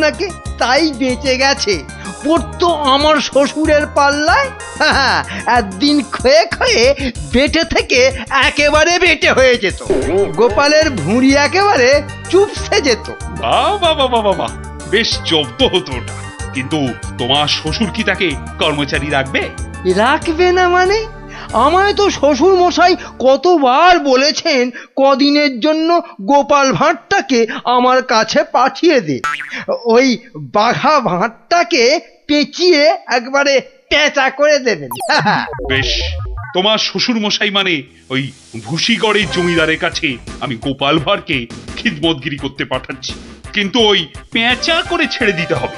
নাকি তাই বেঁচে গেছে, পড়তো আমার শ্বশুরের পাল্লায়। একদিন ক্ষয়ে ক্ষয়ে বেটে থেকে একেবারে বেটে হয়ে যেত, গোপালের ভুঁড়ি একেবারে চুপসে যেত। বাবা বাবা বাবা, বেশ জব্দ হতো ওটা। কিন্তু তোমার শ্বশুর কি তাকে কর্মচারী রাখবে? রাখবে না মানে? আমায় তো শ্বশুর মশাই কতবার বলেছেন কদিনের জন্য গোপাল ভাঁড়টাকে আমার কাছে পাঠিয়ে দে, ওই বাঘা ভাঁড়টাকে পেঁচিয়ে একবারে পেঁচা করে দেবেন। বেশ, তোমার শ্বশুর মশাই মানে ওই ভুসিগড়ের জমিদারের কাছে আমি গোপাল ভাঁড়কে খিদমতগিরি করতে পাঠাচ্ছি, কিন্তু ওই পেঁচা করে ছেড়ে দিতে হবে।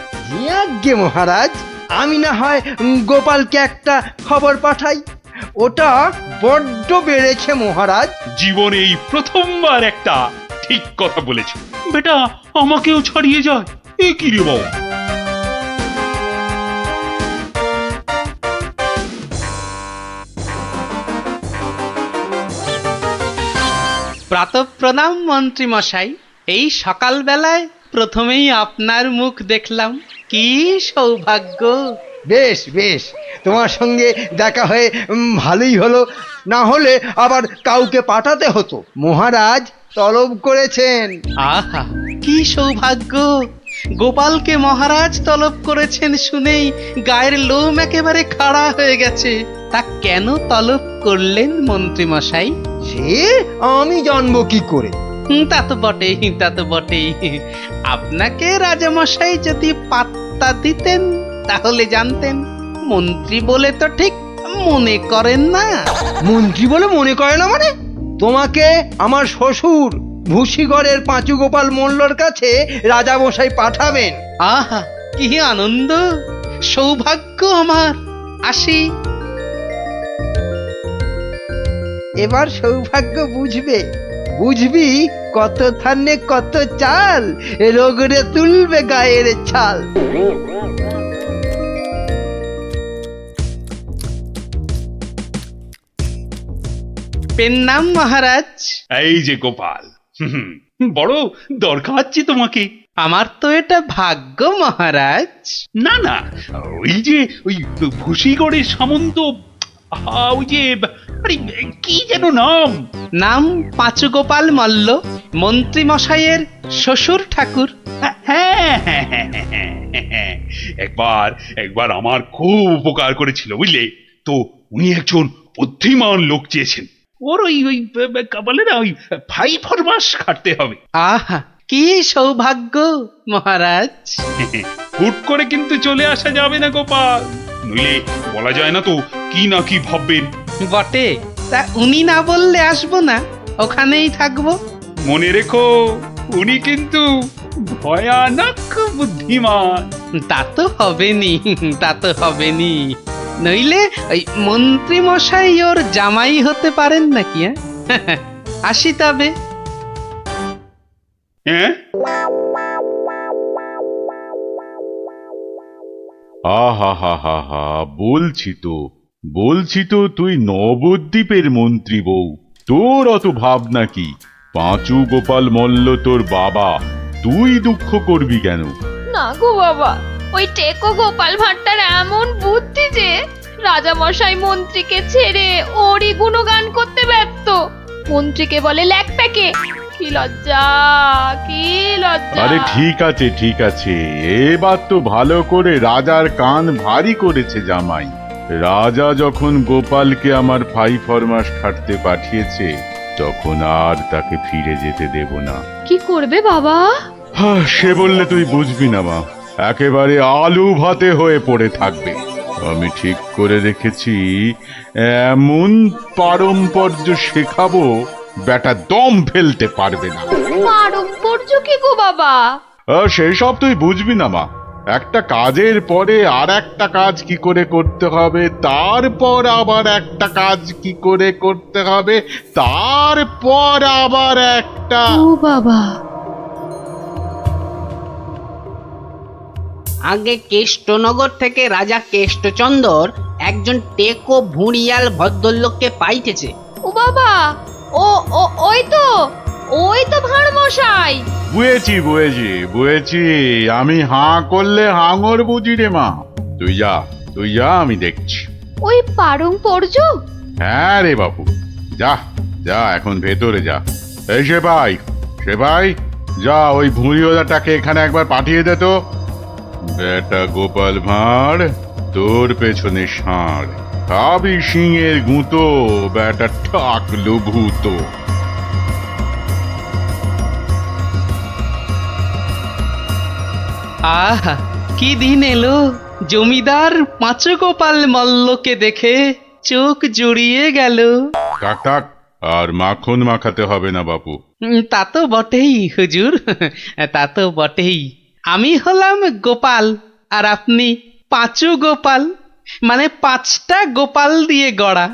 আজ্ঞে মহারাজ, আমি না হয় গোপালকে একটা খবর পাঠাই। ওটা বড্ড বেড়েছে মহারাজ। জীবনে এই প্রথমবার একটা ঠিক কথা বলেছ বেটা, আমাকেও ছাড়িয়ে যায়। এ কি রে বাবা? প্রাতঃপ্রণাম মন্ত্রী মশাই। এই সকালবেলায় প্রথমেই আপনার মুখ দেখলাম, কি সৌভাগ্য। বেশ বেশ, তোমার সঙ্গে দেখা হয়ে ভালোই হলো, না হলে আবার কাউকে পাঠাতে হতো। মহারাজ তলব করেছেন। আহা, কি সৌভাগ্য! গোপালকে মহারাজ তলব করেছেন শুনেই গায়ের লোম একেবারে খাড়া হয়ে গেছে। তা কেন তলব করলেন মন্ত্রী মশাই? সে আমি জানবো কি করে? তা তো বটেই, তা তো বটেই। আপনাকে রাজামশাই যদি পাত্তা দিতেন তাহলে জানতেন। মন্ত্রী বলে তো ঠিক মনে করেন না। মন্ত্রী বলে মনে করে না মানে? তোমাকে আমার শ্বশুর ভুসিগড়ের পাঁচু গোপাল মোল্লর কাছে রাজামশাই পাঠাবেন। আহা, কি আনন্দ, সৌভাগ্য আমার। আসি। এবার সৌভাগ্য বুঝবে, বুঝবি কত থানে কত চাল, রোগরে তুলবে গায়ের ছাল। পেন নাম মহারাজ। এই যে গোপাল, বড় দরকারছি তোমাকে। আমার তো এটা ভাগ্য মহারাজ। না না, ওই যে ওই ভুসিগড়ের সামন্ত, ওই যে আরে কি যেন নাম? নাম পাঁচু গোপাল মল্ল, মন্ত্রী মশাইয়ের শ্বশুর ঠাকুর। হ্যাঁ হ্যাঁ হ্যাঁ হ্যাঁ, হ্যাঁ, একবার একবার আমার খুব উপকার করেছিল বুঝলে তো। উনি একজন বুদ্ধিমান লোক চেয়েছেন, ওর ওই ওই বলে না ওই 5 মাস খাটতে হবে। আহা, কি সৌভাগ্য মহারাজ। হুট করে কিন্তু চলে আসা যাবে না গোপাল, নইলে বলা যায় না তো কি না কি ভাববেন। বটে, তা উনি না বললে আসবো না, ওখানেই থাকবো। মনে রেখো, উনি কিন্তু ভয়ানক বুদ্ধিমান। তা তো হবেনি, তা তো হবেনি। নইলে ওই মন্ত্রী মশাই ওর জামাই হতে পারেন নাকি? আসি তবে। হ্যাঁ, আহা হা হা হা, বলছি তো তুই নবদ্বীপের মন্ত্রী বউ, তোর অত ভাবনা কি? পাঁচু গোপাল মল্ল তোর বাবা, তুই দুঃখ করবি কেন? না গো বাবা, ওই টেকো গোপাল ভাঁড়টার এমন বুদ্ধি যে রাজামশাই মন্ত্রীকে ছেড়ে ওরই গুণগান করতে ব্যস্ত। মন্ত্রীকে বলে ল্যাকপ্যাকে। কি লজ্জা, কি লজ্জা! আরে ঠিক আছে, এবার তো ভালো করে রাজার কান ভারী করেছে জামাই। রাজা যখন গোপালকে আমার 5 মাস খাটতে পাঠিয়েছে, তখন আর তাকে ফিরে যেতে দেব না। কি করবে বাবা? সে বললে তুই বুঝবি না মা, একেবারে আলু ভাতে হয়ে পড়ে থাকবে। আমি ঠিক করে রেখেছি, এমন পারম্পর্য শেখাবো বেটা দম ফেলতে পারবে না। পারম্পর্য কি গো বাবা? সেই সব তুই বুঝবি না মা। একটা কাজের পরে আর একটা কাজ কি করে করতে হবে, তারপর আবার একটা কাজ কি করে করতে হবে, তারপর আবার একটা। ও বাবা! আগে কেষ্টনগর থেকে রাজা কেষ্টচন্দর একজন টেকো ভুঁড়িয়াল ভদ্রলোককে পাইতেছে। ও বাবা, ও ও ওই তো ভাঁড় মশাই। বুঝেছি বুঝেছি বুঝেছি, আমি হাঁ করলে হাঙর বুঝি রে মা। তুই যা আমি দেখছি। ওই পারং পর্য? হ্যাঁ রে বাবু, যা যা এখন ভেতরে যা। এই সেপাই যা, ওই ভুঁড়িওয়ালাটাকে এখানে একবার পাঠিয়ে দে তো। বেটা গোপাল ভাঁড়, তোর পেছনে ষাঁড়, খাবি সিংয়ের গুঁতো, বেটা ঠাকলু ভূতো। আহা, কি দিন এলো! জমিদার পাঁচু গোপাল মল্লকে দেখে চোখ জুড়িয়ে গেল। থাক, আর মাখন মাখাতে হবে না বাবু। তা তো বটেই হুজুর, তা তো বটেই। আমি হলাম গোপাল আর আপনি পাঁচু গোপাল, মানে 5টা গোপাল দিয়ে গড়া।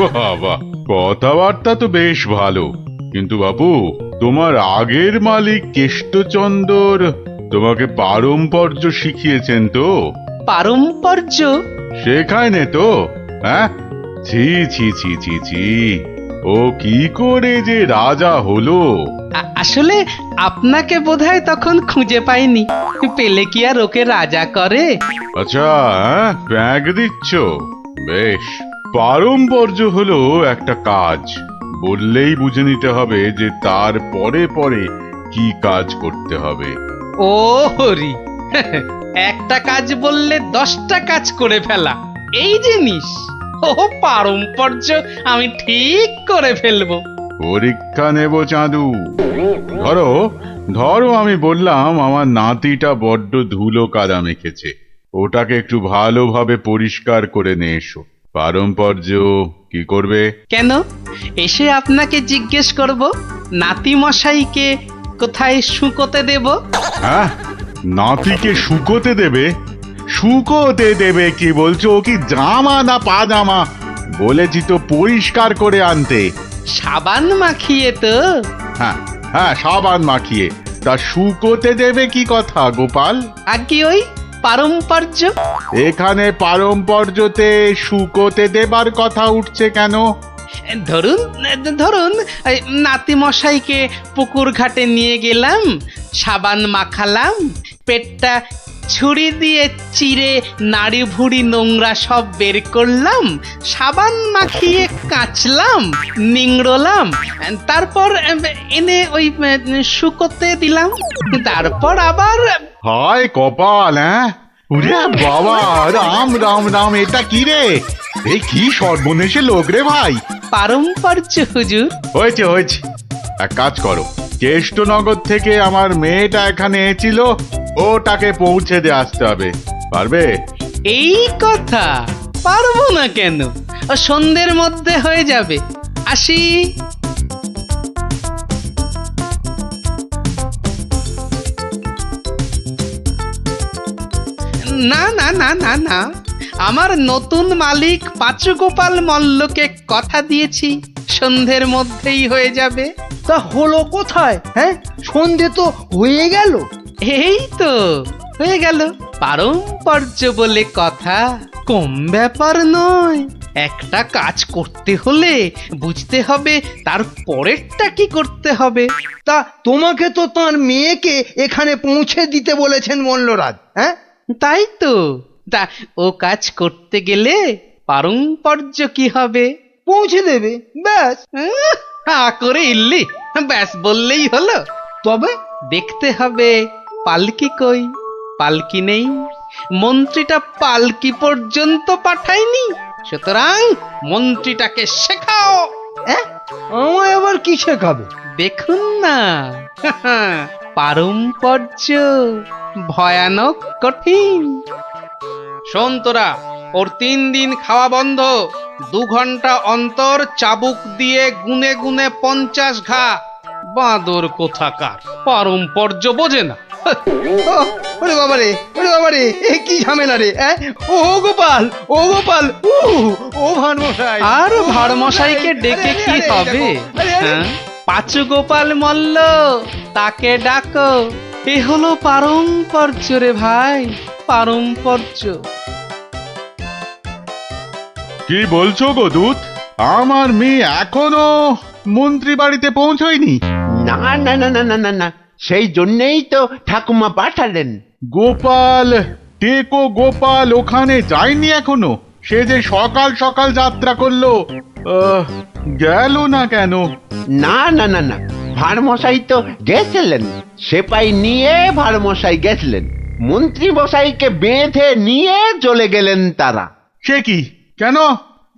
বাবা, কথাবার্তা তো বেশ ভালো, কিন্তু বাবু তোমার আগের মালিক কেষ্টচন্দর তোমাকে পারম্পর্য শিখিয়েছেন তো? পারম্পর্য? শেখায়নি তো? হ্যাঁ, ছি ছি ছি ছি ছি, ও কি করে যে রাজা হলো! আসলে আপনাকে বোধহয় তখন খুঁজে পাইনি, পেলে কি আর ওকে রাজা করে? আচ্ছা, ব্যাগ দিচ্ছ? বেশ। পারম্পর্য হলো একটা কাজ, বললেই বুঝে নিতে হবে যে তার পরে পরে কি কাজ করতে হবে। ও হরি, একটা কাজ বললে 10টা কাজ করে ফেলা, এই জিনিস। ও পারম্পর্য আমি ঠিক করে ফেলবো। পরীক্ষা নেব চাঁদু। ধরো আমি বললাম আমার নাতিটা বড্ড ধুলো কাদা মেখেছে, ওটাকে একটু ভালোভাবে পরিষ্কার করে নিয়ে এসো। পারম্পর্য কি করবে? কেন, এসে আপনাকে জিজ্ঞেস করব নাতি মশাইকে কোথায় শুকোতে দেব? হ্যাঁ, নাতিকে শুকোতে দেবে? শুকোতে দেবে কি বলছো? ও কি জামা না পাজামা? বলেছি তো পরিষ্কার করে আনতে। সাবান মাখিয়ে তো। হ্যাঁ, সাবান মাখিয়ে। তা শুকোতে দেবে কি কথা গোপাল? আর কি ওই পারম্পর্য? এখানে পারম্পর্যতে শুকোতে দেবার কথা উঠছে কেন? ধরুন এই নাতি মশাইকে পুকুর ঘাটে নিয়ে গেলাম, সাবান মাখালাম, পেটটা ছুরি দিয়ে চিরে নাড়ি ভুড়ি নোংরা সব বের করলাম, সাবান মাখিয়ে কাচলাম, নিংড়লাম, তারপর এনে ওই শুকোতে দিলাম, তারপর আবার। হায় কপাল! ওরে বাবা, রাম রাম রাম, এটা কি রে? এই কি সর্বনেশে লোক রে ভাই! পারম্পর্য হুজুর। হয়েছে, এক কাজ করো, কেষ্টনগর থেকে আমার মেয়েটা এখানে এসেছিল, ওটাকে পৌঁছে দিয়ে আসতে হবে। পারবে? এই কথা, পারবো না কেন? সন্ধ্যের মধ্যে হয়ে যাবে, আসি। না না না না না, আমার নতুন মালিক পাঁচু গোপাল মল্লকে কথা দিয়েছি সন্ধ্যের মধ্যেই হয়ে যাবে। তা হলো কোথায়? সন্ধে তো হয়ে গেল। এই তো হয়ে গেল। পারম্পর্য বলে কথা, কম ব্যাপার নয়। একটা কাজ করতে হলে বুঝতে হবে তার পরেরটা কি করতে হবে। তা তোমাকে তো তার মেয়েকে এখানে পৌঁছে দিতে বলেছেন মল্লরাজ। তাই তো, তা ও কাজ করতে গেলে পারম্পর্য কি হবে? পৌঁছে দেবে, ব্যাস। হা করে ইল্লি, ব্যাস বললেই হলো। তবে দেখতে হবে পালকি কই। পালকি নেই, মন্ত্রীটা পালকি পর্যন্ত পাঠায়নি, সুতরাং মন্ত্রীটাকে শেখাও। আমায় আবার কি শেখাবে? দেখুন না, পারম্পর্য ভয়ানক কঠিন। শোন তোরা, ওর 3 দিন খাওয়া বন্ধ, 2 ঘন্টা অন্তর চাবুক দিয়ে গুনে গুনে 50 ঘা। বাঁদর কোথাকার, পারম্পর্য বোঝে না। ওরে বাবারে, এ কি ঝামেলা রে! ও গোপাল, ও ভানমশাই। আর ভাড়মশাইকে ডেকে কি হবে? পাঁচু গোপাল মল্ল, তাকে ডাকো। এ হলো পারম্পর্য রে ভাই, পারম্পর্য। কি বলছো গো দূত? আমার মেয়ে এখনো মন্ত্রী বাড়িতে পৌঁছয়নি? না না না না না না না, সেই জন্যেই তো ঠাকুমা পাঠালেন। গোপাল, টেকো গোপাল ওখানে যায়নি এখনো? সে যে সকাল সকাল যাত্রা করলো, গেল না কেন? না না না না, ভাঁড়মশাই তো গেছিলেন, সেপাই নিয়ে ভাঁড়মশাই গেছিলেন, মন্ত্রী মশাইকে বেঁধে নিয়ে চলে গেলেন তারা। সে কি? কেন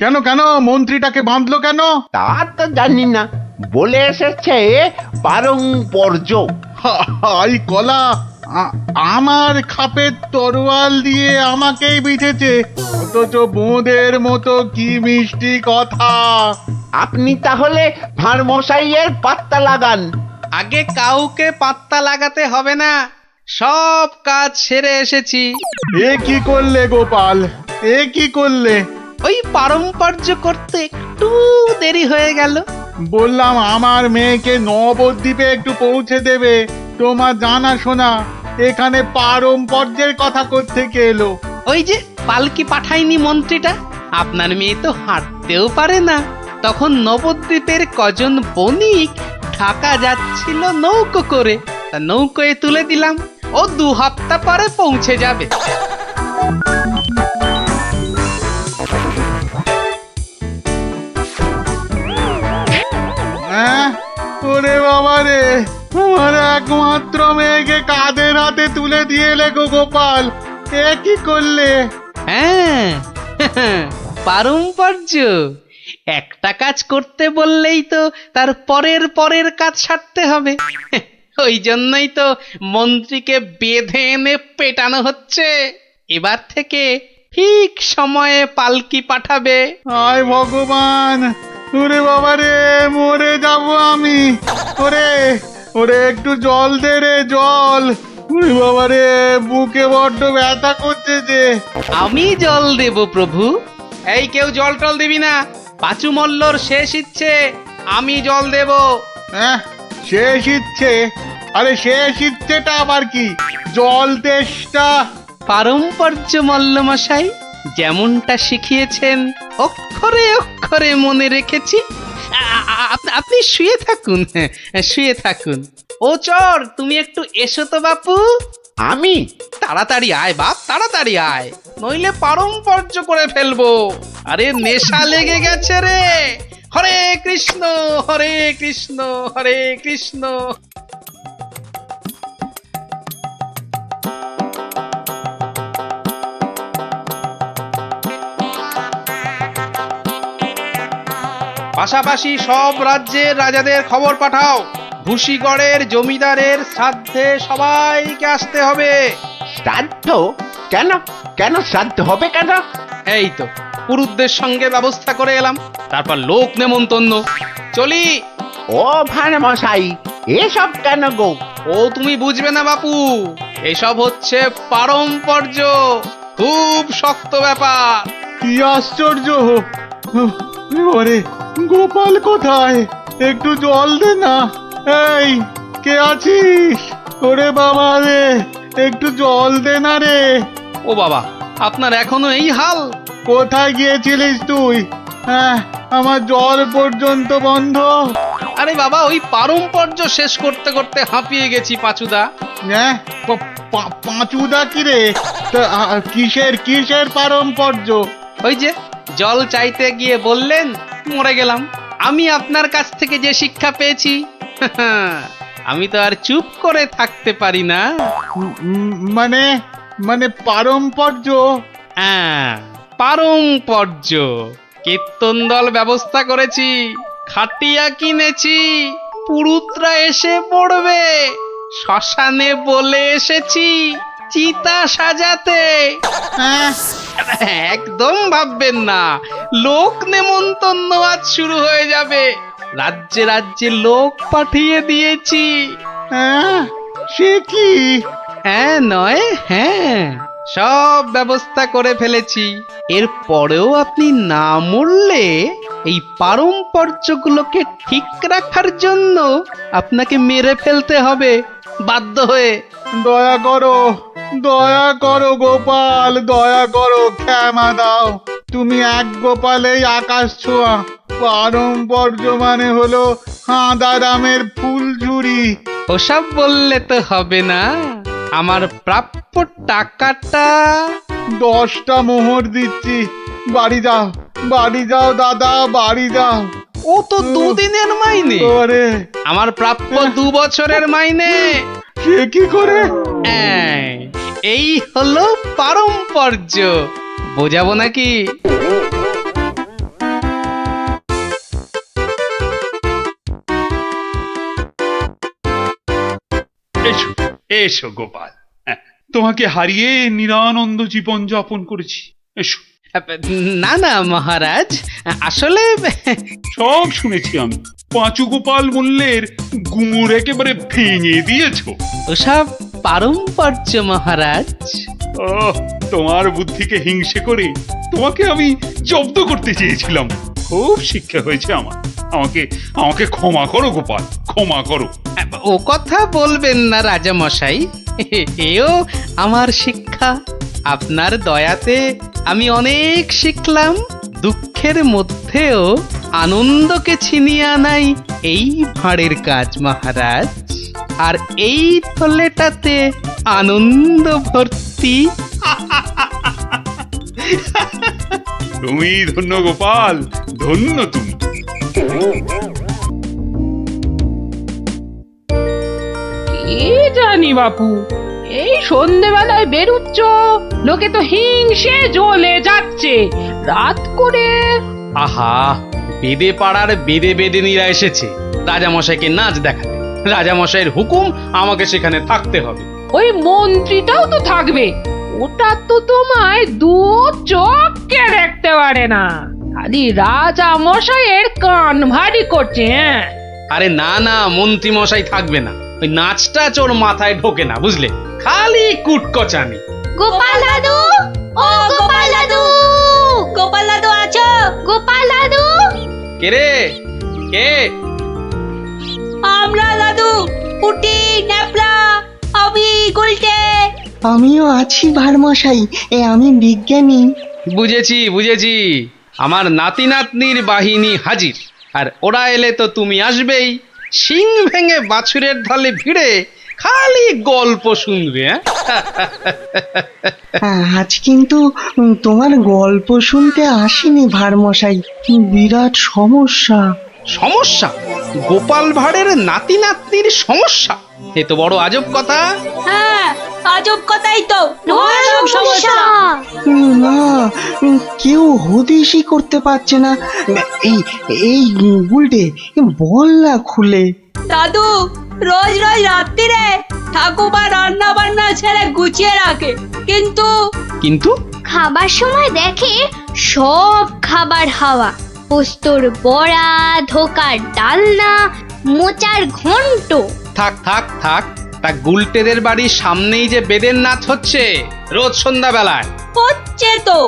কেন কেন মন্ত্রীটাকে বাঁধলো কেন? তা তো জানি না, বলে এসেছে পারংপর্য। হাই কলা, আমার খাপের তরোয়াল দিয়ে আমাকেই বিঁধেছে, অথচ বোঁদের মতো কি মিষ্টি কথা। আপনি তাহলে ভাঁড়মশাইয়ের পাত্তা লাগান। আগে কাউকে পাত্তা লাগাতে হবে না, সব কাজ সেরে এসেছি। এ কি করলে গোপাল, এ কি করলে? ওই পারম্পর্য করতে একটু দেরি হয়ে গেল। বললাম আমার মেয়েকে নবদ্বীপে একটু পৌঁছে দেবে, তোমার জানা শোনা এখানে পারম্পর্যের কথা কোত্থেকে এলো? ওই যে পালকি পাঠায়নি মন্ত্রীটা, আপনার মেয়ে তো হাঁটতেও পারে না। তখন নবদ্বীপের কজন বণিক ঢাকা যাচ্ছিল নৌকো করে, তা নৌকোয় তুলে দিলাম, ও 2 হপ্তাহ পরে পৌঁছে যাবে। হ্যাঁ, ওরে বাবা রে, আমার একমাত্র মেয়েকে কাঁধের হাতে তুলে দিয়ে এলে গো গোপাল, এ কি করলে? হ্যাঁ, পারম্পর্য একটা কাজ করতে বললেই তো তার পরের পরের কাজ সারতে হবে। ওই জন্যই তো মন্ত্রীকে বেঁধে এনে পেটানো হচ্ছে। এবার থেকে ঠিক সময়ে পালকি পাঠাবে। হায় ভগবান, ওরে বাবা রে, মরে যাব আমি। ওরে ওরে, একটু জল দে রে, জল। ওরে বাবা রে, বুকে বড্ড ব্যথা করছে যে। আমি জল দেব প্রভু। এই কেউ জল টল দিবি না, পাঁচু মল্লর শেষ ইচ্ছে, আমি জল দেব। হ্যাঁ, শেষ ইচ্ছে? আরে শেষ ইচ্ছেটা আবার কি? জল তেষ্টা। পারম্পর্য মল্লমশাই যেমনটা শিখিয়েছেন অক্ষরে অক্ষরে মনে রেখেছি। আপনি শুয়ে থাকুন, শুয়ে থাকুন। ও চর, তুমি একটু এসো তো বাপু। আমি? তাড়াতাড়ি আয় বাপ, তাড়াতাড়ি আয়, নইলে পারম্পর্য করে ফেলবো। আরে নেশা লেগে গেছে রে। হরে কৃষ্ণ হরে কৃষ্ণ হরে কৃষ্ণ। পাশাপাশি সব রাজ্যের রাজাদের খবর পাঠাও, ভূষিগড়ের জমিদারের শ্রাদ্ধে সবাইকে আসতে হবে। শ্রাদ্ধ? কেন কেন শ্রাদ্ধ হবে কেন? এই তো পুরুতদের সঙ্গে ব্যবস্থা করে এলাম, তারপর লোক নেমন্তন্ন। চলি। ও ভাঁড়মশাই, এসব কেন গো? ও তুমি বুঝবে না বাপু, এসব হচ্ছে পারম্পর্য, খুব শক্ত ব্যাপার। কি আশ্চর্য! ওরে গোপাল কোথায়? একটু জল দে না। এই, কে আছিস? ওরে বাবা রে, একটু জল দে না রে। ও বাবা, আপনার এখনো এই হাল? কোথায় গিয়েছিলিস তুই? হ্যাঁ, আমার জল পর্যন্ত বন্ধ। আরে বাবা, ওই পারম্পর্য শেষ করতে করতে হাঁপিয়ে গেছি পাঁচুদা। হ্যাঁ, পাঁচুদা কি রে? তা, কিসের কিসের পারম্পর্য? ওই যে জল চাইতে গিয়ে বললেন, মরে গেলাম। আমি আপনার কাছ থেকে যে শিক্ষা পেয়েছি, আমি তো আর চুপ করে থাকতে পারি না। মানে মানে পারম্পর্য? হ্যাঁ, পারম্পর্য। কীর্তন দল ব্যবস্থা করেছি, খাটিয়া কিনেছি, পুরুতরা এসে পড়বে। শ্মশানে বলে এসেছি চিতা সাজাতে। হ্যাঁ, একদম ভাববেন না, লোক নেমন্তন্ন আজ শুরু হয়ে যাবে। রাজ্যে রাজ্যে লোক পাঠিয়ে দিয়েছি। হ্যাঁ, সে কি? হ্যাঁ নয় হ্যাঁ, সব ব্যবস্থা করে ফেলেছি। এর পরেও আপনি না মরলে এই পারম্পর্যগুলোকে ঠিক রাখার জন্য আপনাকে মেরে ফেলতে হবে বাধ্য হয়ে। দয়া করো গোপাল, দয়া করো, ক্ষমা দাও। তুমি এক গোপালেই আকাশ ছোঁয়া, পারম্পর্য মানে হলো হাঁদারামের ফুলঝুরি। ওসব বললে তো হবে না, আমার প্রাপ্য টাকাটা। 10টা মোহর দিচ্ছি, বাড়ি যাও, বাড়ি যাও দাদা, বাড়ি যাও। ও তো দুদিনের মাইনে, ওরে আমার প্রাপ্য 2 বছরের মাইনে। সে কি করে? এই হলো পারম্পর্য, বোঝাবো নাকি? এসো এসো গোপাল, হ্যাঁ, তোমাকে হারিয়ে নিরানন্দ জীবন যাপন করেছি। এসো। না না মহারাজ, আসলে সব শুনেছি আমি। পাঁচু গোপাল মূল্যের গুমুর একেবারে ভেঙে দিয়েছো। ওসব পারম্পর্য মহারাজ। ও, তোমার বুদ্ধিকে হিংসে করে তোমাকে আমি জব্দ করতে চেয়েছিলাম। খুব শিক্ষা হয়েছে আমার। আমাকে আমাকে ক্ষমা করো গোপাল, ক্ষমা করো। ও কথা বলবেন না রাজা মশাই, এও আমার শিক্ষা। আপনার দয়াতে আমি অনেক শিখলাম। দুঃখের মধ্যেও আনন্দকে ছিনিয়ে আনাই এই ভাঁড়ের কাজ মহারাজ। আর এই থলেটাতে আনন্দ ভর্তি। তুমি ধন্য গোপাল, ধন্য তুমি। কি জানি বাপু, এই সন্ধেবেলায় বেরুচ্ছ, লোকে তো হিংসে জ্বলে যাচ্ছে। রাত করে আহা, বেদে পাড়ার বেদে বেদেনীরা এসেছে রাজামশাইকে নাচ দেখাতে। রাজামশাইয়ের হুকুম, আমাকে সেখানে থাকতে হবে। ওই মন্ত্রীটাও তো থাকবে, ওটা তো তোমায় 2 চোখকে দেখতে পারে না। খালি রাজা মশাইয়ের কান ভারী করছে। আরে না না, মন্ত্রী মশাই থাকবে না। ওই নাচটা চোর মাথায় ঢোকে না, বুঝলে? খালি কুটকচানি। গোপাল দাদু, ও গোপাল দাদু, গোপাল দাদু আছো? গোপাল দাদু, কে রে? কে? আমরা দাদু, পুটি, ন্যাপলা, আমি গুলটে। আমিও আছি ভারমশাই, আমি বিজ্ঞানী। বুঝেছি বুঝেছি, আমার নাতি নাতনির বাহিনী হাজির। আর ওরা এলে তো তুমি আসবেই। শিং ভেঙে বাছুরের ঢালে ভিড়ে খালি গল্প শুনবে। আজ কিন্তু তোমার গল্প শুনতে আসিনি ভারমশাই, বিরাট সমস্যা। সমস্যা? গোপাল ভাঁড়ের নাতি নাতনির সমস্যা? এ তো বড় আজব কথা। হ্যাঁ, আজব কথাই তো। ভয়ানক সমস্যা। না, কেউ হদিশই করতে পারছে না। এই এই গুলটে, বল না খুলে। দাদু রোজ রোজ রাত্রিরে ঠাকুমা রান্না বান্না ছেড়ে গুছিয়ে রাখে, কিন্তু কিন্তু খাবার সময় দেখে সব খাবার হাওয়া। পোস্তর বড়া, ধোকার ডালনা, মোচার ঘন্ট। থাক থাক থাক, তা গুলটেদের বাড়ির সামনেই যে বেদের নাচ হচ্ছে রোজ সন্ধ্যাবেলায়। হচ্ছে তো,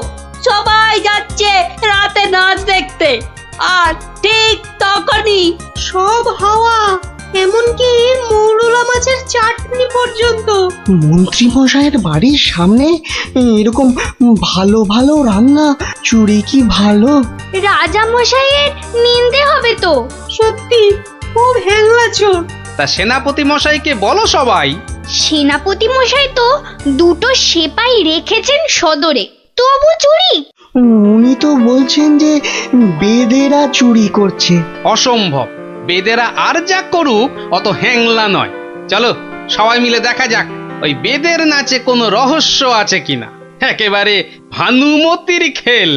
সবাই যাচ্ছে রাতে নাচ দেখতে, আর ঠিক তখনই সব হাওয়া, এমনকি মৌরলা মাছের চাটনি পর্যন্ত। মন্ত্রী মশাইয়ের বাড়ির সামনে এরকম ভালো ভালো রান্না, চুরি কি ভালো? রাজা মশাইয়ের নিন্দে হবে তো। সত্যি খুব হ্যাংলা চোর। তা সেনাপতি মশাইকে বলো সবাই। সেনাপতি মশাই তো 2টো সেপাই রেখেছেন সদরে, তবু চুরি। উনি তো বলছেন যে বেদেরা চুরি করছে। অসম্ভব, বেদেরা আর যা করুক অত হ্যাংলা নয়। চলো সবাই মিলে দেখা যাক ওই বেদের নাচে কোনো রহস্য আছে কিনা। একেবারে ভানুমতির খেল।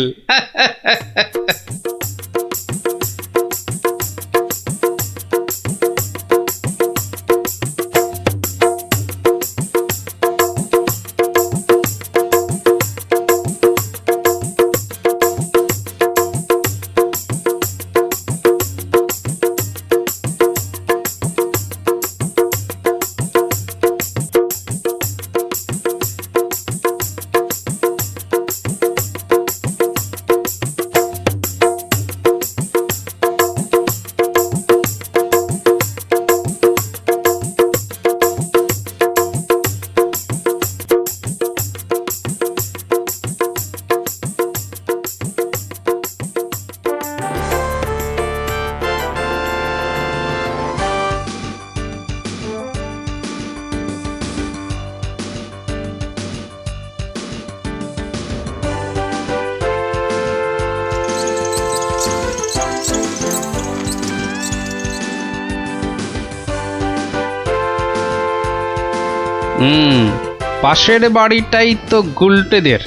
পাশের বাড়িটাই তো গুলটেদের,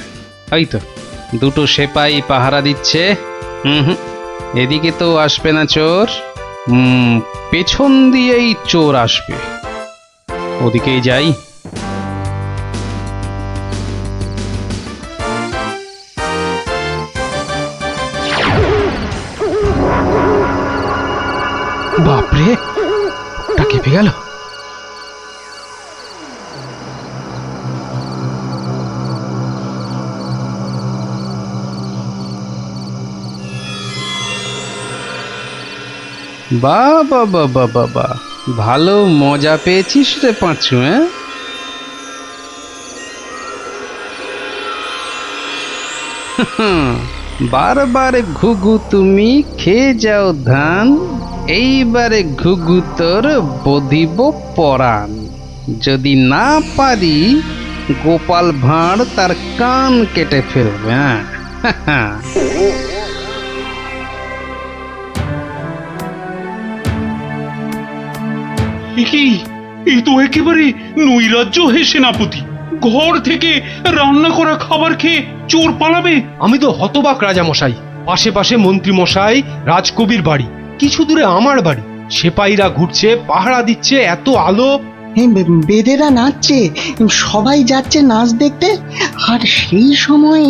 ওই তো দুটো সেপাই পাহারা দিচ্ছে। হুম, এদিকে তো আসবে না চোর, পেছন দিয়েই চোর আসবে, ওদিকেই যাই। বাপরে, ওটা কেঁপে গেল। বাবা বাবা বাবা, ভালো মজা পেয়েছিস রে পাঁচু। বারবার ঘুঘু তুমি খেয়ে যাও ধান, এইবারে ঘুঘু তোর বধিব পরাণ। যদি না পারি গোপাল ভাঁড় তার কান কেটে ফেলবে। হ্যাঁ কি, এই তো একেবারে নৈরাজ্য হে সেনাপতি। ঘর থেকে রান্না করা খাবার খেয়ে চোর পালাবে? আমি তো হতবাক রাজামশাই। পাশে পাশে মন্ত্রী মশাই, রাজকবির বাড়ি, কিছু দূরে আমার বাড়ি, সেপাইরা ঘুরছে, পাহারা দিচ্ছে, এত আলো। বেদেরা নাচছে, সবাই যাচ্ছে নাচ দেখতে। আর সেই সময়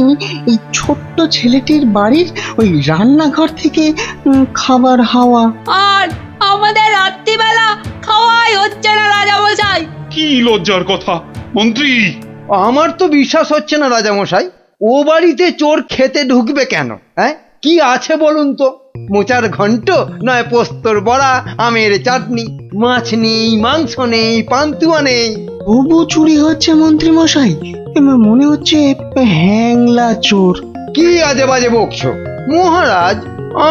এই ছোট্ট ছেলেটির বাড়ির ওই রান্নাঘর থেকে খাবার হাওয়া। আর আমাদের রাত্রিবেলা খাওয়াই হচ্ছে না রাজামশাই। কি লজ্জার কথা মন্ত্রী। আমার তো বিশ্বাস হচ্ছে না রাজামশাই, ও বাড়িতে চোর খেতে ঢুকবে কেন? হ্যাঁ, কি আছে বলুন তো? মোচার ঘন্ট, নয় পোস্তর বড়া, আমের চাটনি, মাছ নেই, মাংস নেই, পান্তুয়া নেই। তবু চুরি হচ্ছে মন্ত্রী মশাই, মনে হচ্ছে হ্যাংলা চোর। কি আজে বাজে বকছো মহারাজ,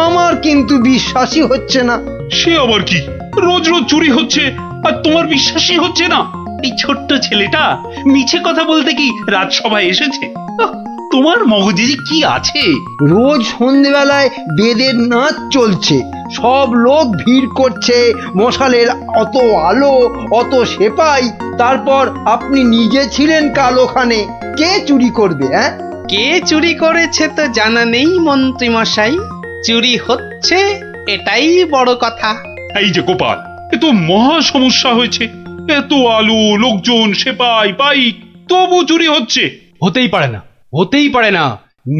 আমার কিন্তু বিশ্বাসই হচ্ছে না। সে আবার কি? রোজ রোজ চুরি হচ্ছে আর তোমার বিশ্বাসই হচ্ছে না? এই ছোট্ট ছেলেটা মিছে কথা বলতে কি রাজসভায় এসেছে? তোমার মগজে যে কি আছে? রোজ সন্ধেবেলায় বেদের নাচ চলছে, সব লোক ভিড় করছে, মশালের অত আলো, অত সেপাই, তারপর আপনি নিজে ছিলেন কাল ওখানে। কে চুরি করবে? হ্যাঁ, কে চুরি করেছে তো জানা নেই মন্ত্রী মশাই, চুরি হচ্ছে এটাই বড় কথা। এই যে গোপাল, এ তো মহা সমস্যা হয়েছে। এত আলো, লোকজন, সেপাই, বাইক, তবু চুরি হচ্ছে। হতেই পারে না, হতেই পারে না।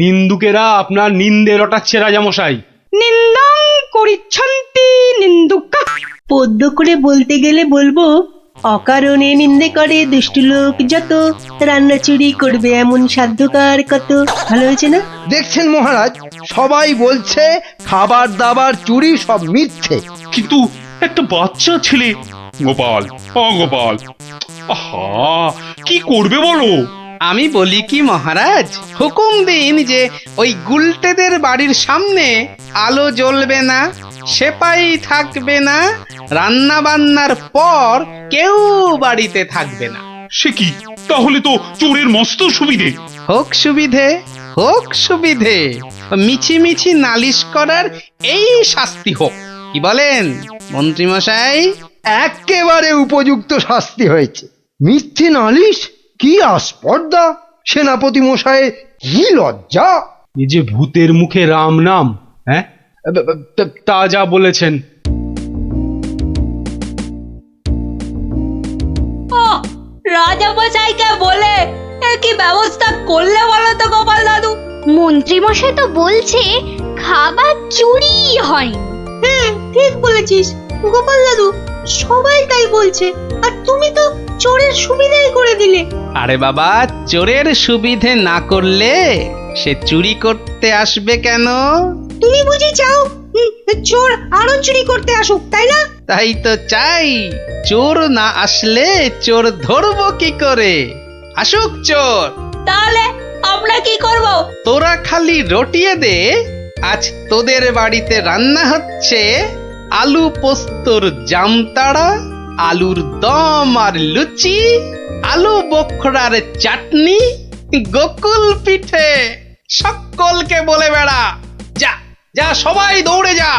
নিন্দুকেরা আপনার নিন্দে রটাচ্ছে রাজামশাই। নিন্দং করিচ্ছন্তি নিন্দুকা। পদ্য করে বলতে গেলে বলবো, অকারণে নিন্দে করে দুষ্টু লোক যত, রান্না চুরি করবে এমন সাধ্যকার কত। ভালো হয়েছে না? দেখছেন মহারাজ, সবাই বলছে খাবার দাবার চুরি সব মিথ্যে। কিন্তু একটা বাচ্চা ছেলে। গোপাল, গোপাল, আহা, কি করবে বলো? আমি বলি কি মহারাজ, হুকুম দিন যে ওই গুলটেদের বাড়ির সামনে আলো জ্বলবে না, সেপাই থাকবে না, রান্না বান্নার পর কেউ বাড়িতে থাকবে না। সে কি? তাহলে তো চোরের মস্ত সুবিধে। হোক সুবিধে, হোক সুবিধে, মিছি মিছি নালিশ করার এই শাস্তি হোক। কি বলেন মন্ত্রী মশাই? একেবারে উপযুক্ত শাস্তি হয়েছে। মিথ্যে নালিশ? কি আস্পর্ধা! সেনাপতি মশাই, কি লজ্জা! এই যে ভূতের মুখে রাম নাম, হ্যাঁ, তা যা বলেছেন। রাজামশাইকে বলে কি ব্যবস্থা করলে বলো তো গোপাল দাদু? মন্ত্রী মশাই তো বলছে খাবার চুরি হয়। হ্যাঁ, ঠিক বলেছিস গোপাল দাদু, সবাই তাই বলছে। আর তুমি তো চোরের সুবিধাই করে দিলে। আরে বাবা, চোরের সুবিধে না করলে সে চুরি করতে আসবে কেন? তুমি বুঝি চাও চোর আরো চুরি করতে আসুক, তাই না? তাই তো চাই। চোর না আসলে চোর ধরবো কি করে? আসুক চোর। তাহলে আমরা কি করব? তোরা খালি রটিয়ে দে, আজ তোদের বাড়িতে রান্না হচ্ছে আলু পোস্তর জামতাড়া, আলুর দম আর লুচি, আলু বোখরার চাটনি, গোকুল পিঠে। সকলকে বলে বেড়া, যা যা, সবাই দৌড়ে যা,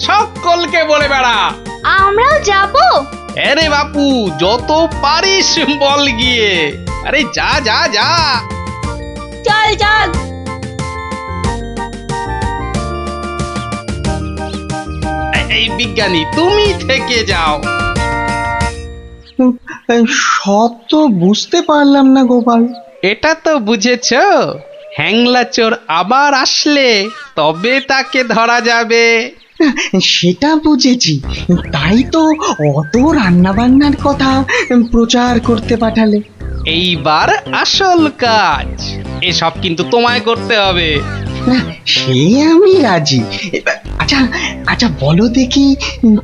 সকলকে বলে বেড়া। আমরাও যাব? আরে বাপু, যত পারিস বল গিয়ে। আরে যা যা যা। চল চল। এই বিজ্ঞানী, তুমি থেকে যাও। সব তো বুঝতে পারলাম না গোপাল। এটা তো বুঝেছ, হ্যাংলা চোর আবার আসলে তবে তাকে ধরা যাবে। সেটা বুঝেছি, তাই তো অত রান্না বান্নার কথা প্রচার করতে পাঠালে। এইবার আসল কাজ, এসব কিন্তু তোমায় করতে হবে। না, সে আমি রাজি। আচ্ছা আচ্ছা, বলো দেখি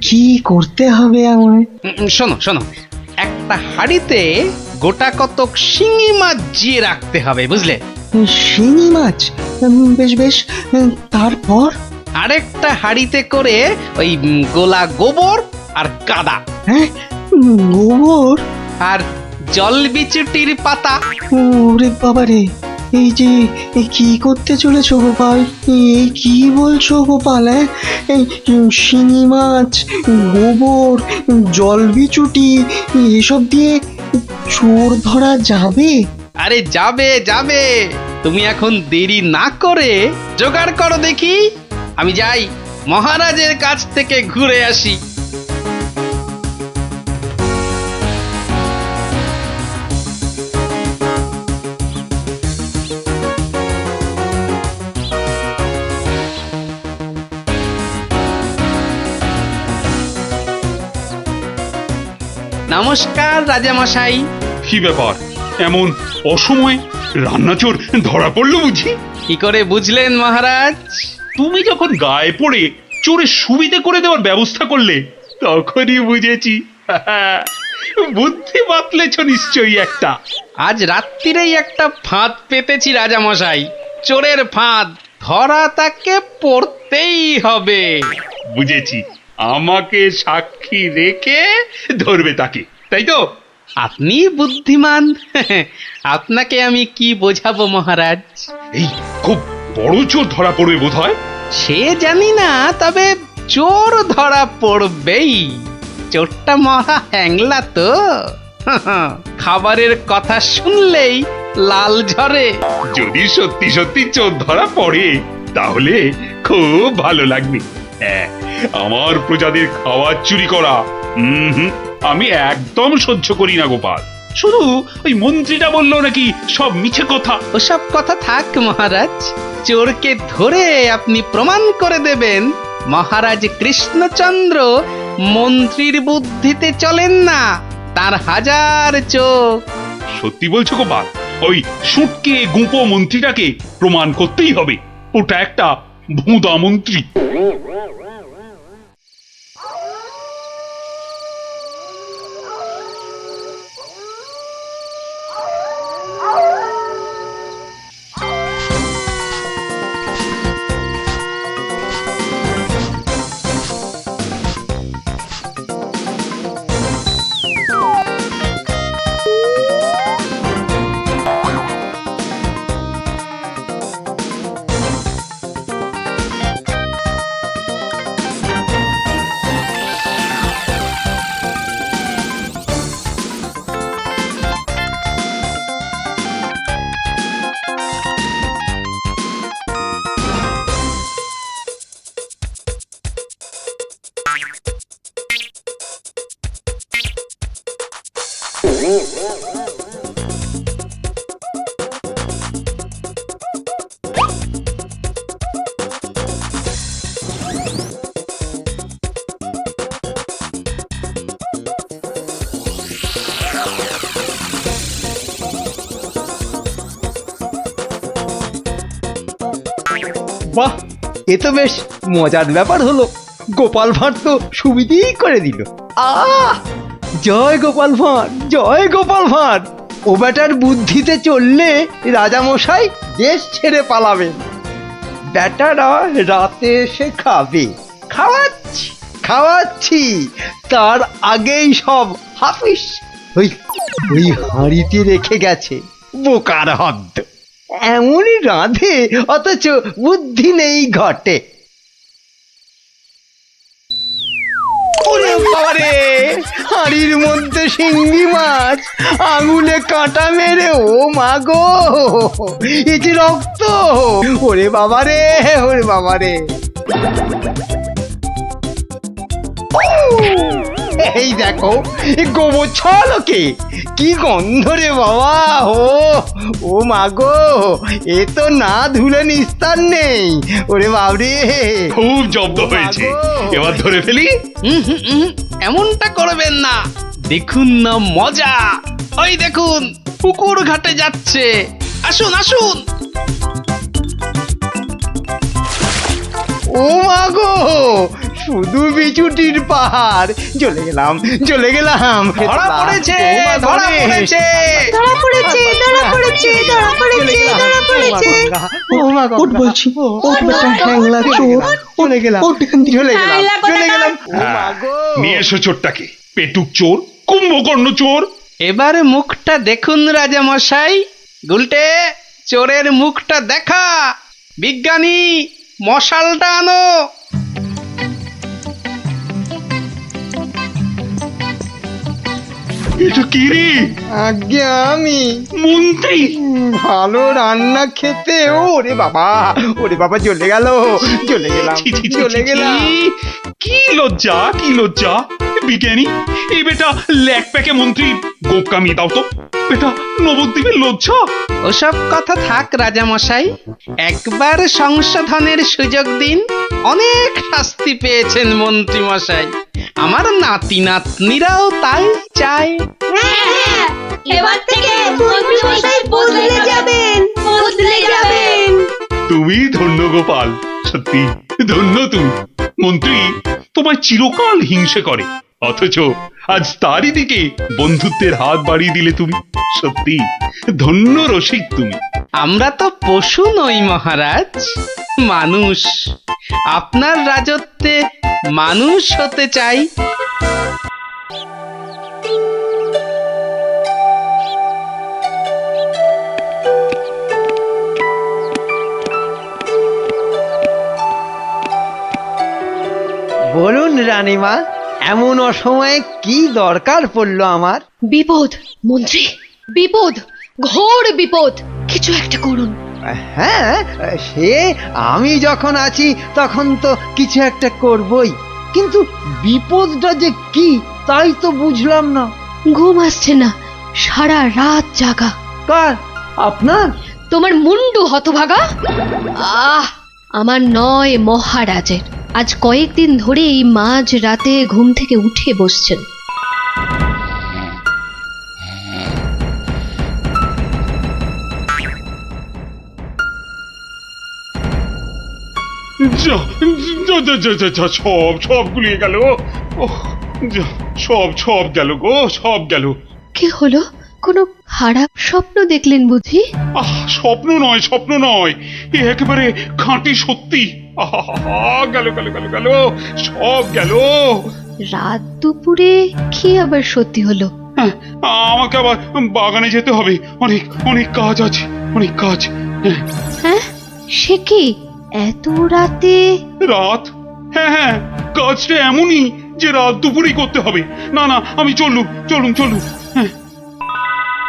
কি করতে হবে আমায়। শোনো শোনো, একটা হাঁড়িতে গোটা কতক শিঙি মাছ জিয়ে রাখতে হবে, বুঝলে? শিঙি মাছ? বেশ বেশ, তারপর? আরেকটা হাঁড়িতে করে ওই গোলা গোবর আর কাদা। হ্যাঁ, গোবর আর জল বিচুটির পাতা। ওরে বাবারে, এই যে কি করতে চলেছো গোপাল? এই কি বলছো গোপাল? এই শিঙি মাছ, গোবর, জল বিচুটি, এসব দিয়ে চোর ধরা যাবে? আরে যাবে যাবে, তুমি এখন দেরি না করে জোগাড় করো দেখি। আমি যাই, মহারাজের কাছ থেকে ঘুরে আসি। নমস্কার রাজামশাই। কি ব্যাপার, এমন অসময়ে রান্নাচোর ধরা পড়লো বুঝি? কি করে বুঝলেন মহারাজ? তুমি যখন গায়ে পড়ে চোরের সুবিধে করে দেওয়ার ব্যবস্থা করলে তখনই বুঝেছি। বুদ্ধি বাতলেছ নিশ্চয়ই একটা। আজ রাত্রিরেই একটা ফাঁদ পেতেছি রাজামশাই, চোরের ফাঁদ। ধরা তাকে পড়তেই হবে। বুঝেছি, আমাকে সাক্ষী রেখে ধরবে তাকে, তাই তো? আপনি বুদ্ধিমান। আপনাকে আমি কি বোঝাবো মহারাজ? এই খুব বড় চোর ধরা পড়বে বোধহয়। সে জানি না, তবে চোর ধরা পড়বেই। চোরটা মহা হ্যাংলা তো। খাবারের কথা শুনলেই লাল ঝরে। যদি সত্যি সত্যি চোর ধরা পড়ে তাহলে খুব ভালো লাগবে। হ্যাঁ, আমার প্রজাদের খাওয়া চুরি করা আমি একদম সহ্য করি না গোপাল। শুধু ওই মন্ত্রীটা বললো নাকি সব মিছে কথা। ওসব কথা থাক মহারাজ, চোরকে ধরে আপনি প্রমাণ করে দেবেন মহারাজ কৃষ্ণচন্দ্র মন্ত্রীর বুদ্ধিতে চলেন না, তার হাজার চোখ। সত্যি বলছো গোপাল? ওই সুটকে গুঁপো মন্ত্রীটাকে প্রমাণ করতেই হবে ওটা একটা ভুঁদা মন্ত্রী। বাহ, এ তো বেশ মজার ব্যাপার হলো। গোপাল ভাঁড় তো সুবিধেই করে দিল। জয় গোপাল ভাঁড়, জয় গোপাল ভাঁড়। ও বেটার বুদ্ধিতে চললে রাজামশাই দেশ ছেড়ে পালাবেন। বেটারা রাতে এসে খাবে। খাওয়াচ্ছি খাওয়াচ্ছি, তার আগেই সব হাফিস। ওই ওই হাঁড়িতে রেখে গেছে, বোকার হদ্দ। এমনই রাঁধে অথচ বুদ্ধি নেই ঘটে। ওরে বাবারে, হাঁড়ির মধ্যে শিঙ্গি মাছ, আঙুলে কাঁটা মেরে, ও মা গো, এ যে রক্ত! ওরে বাবারে, ওরে বাবারে! এই দেখো, গোবর ছলকে কি গন্ধ রে বাবা! ও মা গো, এ তো না ধুলে নিস্তার নেই। ওরে বাবরে, খুব জব্দ হয়েছে, এবার ধরে ফেলি। এমনটা করবেন না, দেখুন না মজা। ওই দেখুন, পুকুর ঘাটে যাচ্ছে। আসুন আসুন। ও মা গো, শুধু বিচুটির পাহাড়! চলে গেলাম, চলে গেলাম। ধরা পড়েছে, ও মা, ধরা পড়েছে। ধরা পড়েছে, ধরা পড়েছে, ধরা পড়েছে, ধরা পড়েছে। ও মা গো, ওঠ বলছি, ওঠ বেটা হ্যাংলা চোর, চলে গেলাম, ওঠ এখান থেকে। চলে গেলাম, হ্যাংলা চলে কোথাকার? গেলাম। ও মা গো, নিয়ে এসো চোরটাকে, পেটুক চোর, কুম্ভকর্ণ চোর। এবারে মুখটা দেখুন রাজা মশাই। গুলটে, চোরের মুখটা দেখা। বিজ্ঞানী, মশালটা আনো। এটা কি রে? আজ্ঞে আমি মন্ত্রী! ভালো রান্না খেতে, ওরে বাবা, ওরে বাবা, চলে গেল, চলে গেলাম, ছি, ছি, ছি, চলে ছি, গেলাম। কি লজ্জা, কি লজ্জা! বিজ্ঞানী, এই বেটা ল্যাক প্যাকে মন্ত্রী গোপ কামিয়ে দাও তো। বেটা নবদ্বীপের লজ্জা। ওসব কথা থাক রাজা মশাই, একবার সংশোধনের সুযোগ দিন। অনেক শাস্তি পেয়েছেন মন্ত্রী মশাই, আমার নাতি নাতনিরাও তাই চায়। হ্যাঁ, এবার থেকে মন্ত্রীমশাই বদলে যাবেন, বদলে যাবেন। তুমি ধন্য গোপাল, সত্যি ধন্য তুমি। মন্ত্রী তোমায় চিরকাল হিংসে করে, অথচ আজ তারই দিকে বন্ধুত্বের হাত বাড়িয়ে দিলে তুমি। সত্যি ধন্য রসিক তুমি। আমরা তো পশু নই মহারাজ, মানুষ। আপনার রাজত্বে মানুষ হতে চাই। বলুন রানীমা, এমন অসময়ে কি দরকার পড়লো আমার? বিপদ মন্ত্রী, বিপদ, ঘোর বিপদ, কিছু একটা করুন। হ্যাঁ, সে আমি যখন আছি তখন তো কিছু একটা করবই, কিন্তু বিপদটা যে কি তাই তো বুঝলাম না। ঘুম আসছে না, সারা রাত জাগা। কার? আপনার? তোমার মুন্ডু হতভাগা। আমার নয়, মহারাজের। আজ কয়েকদিন ধরেই মাঝ রাতে ঘুম থেকে উঠে বসছেন। যা, যা, যা, যা, যা, যা, সব গুলিয়ে গেল। ওহ, যা, সব গেল গো, সব গেল। কি হলো? কোনো খারাপ স্বপ্ন দেখলেন বুঝি? স্বপ্ন নয়, স্বপ্ন নয়, এ একেবারে খাঁটি সত্যি। গেল গেল গেল গেল, সব গেল। রাত দুপুরে কি আবার সত্যি হলো? হ্যাঁ, আমাকে আবার বাগানে যেতে হবে, অনেক অনেক কাজ আছে, অনেক কাজ। হ্যাঁ, সে কি এত রাতে? রাত? হ্যাঁ হ্যাঁ, কাজটা এমনই যে রাত দুপুরেই করতে হবে। না না, আমি চলুন। হ্যাঁ।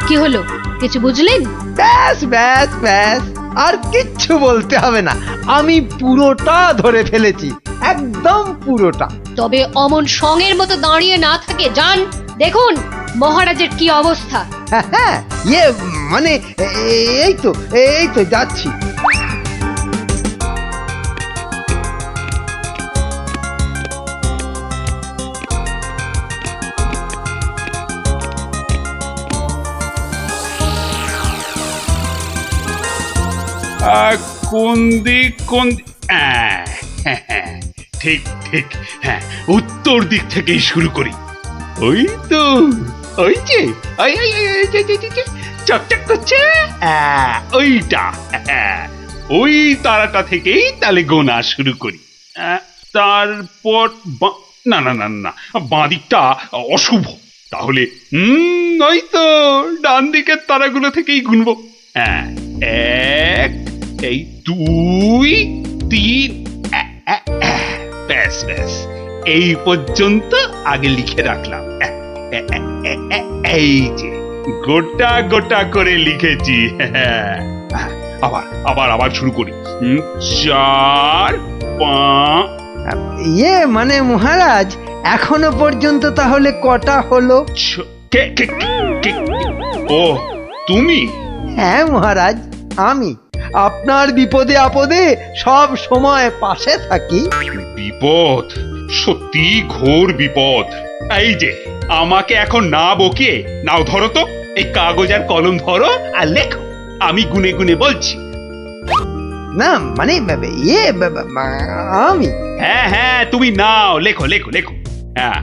কি হলো, কিছু বুঝলেন? ব্যাস ব্যাস ব্যাস, আর কিচ্ছু বলতে হবে না, আমি পুরোটা ধরে ফেলেছি, একদম পুরোটা। তবে অমন সঙ্গের মতো দাঁড়িয়ে না থাকে, যান দেখুন মহারাজের কি অবস্থা। হ্যাঁ, মানে এই তো যাচ্ছি। কোন দিক, ঠিক ঠিক, হ্যাঁ, উত্তর দিক থেকেই শুরু করি। ওই তো, ওই যে চকচক করছে, ওইটা, ওই তারাটা থেকেই তাহলে গোনা শুরু করি। তারপর না না না না, বাঁ দিকটা অশুভ, তাহলে ওই তো ডান দিকের তারাগুলো থেকেই গুনবো। এক, এই 2, 3, ব্যাস ব্যাস, এই পর্যন্ত আগে লিখে রাখলাম। এই যে গোটা গোটা করে লিখেছি। আবার আবার আবার শুরু করি। 4 5 মানে মহারাজ এখনো পর্যন্ত তাহলে কটা হলো? ও তুমি? হ্যাঁ মহারাজ, আমি আপনার বিপদে আপদে সব সময় পাশে থাকি। বিপদ? সত্যি ঘোর বিপদ। এই যে আমাকে এখন না বকে নাও, ধরো তো এই কাগজ আর কলম ধরো আর লেখো, আমি গুনে গুনে বলছি। না মানে আমি? হ্যাঁ হ্যাঁ তুমি নাও, লেখো লেখো লেখো। হ্যাঁ,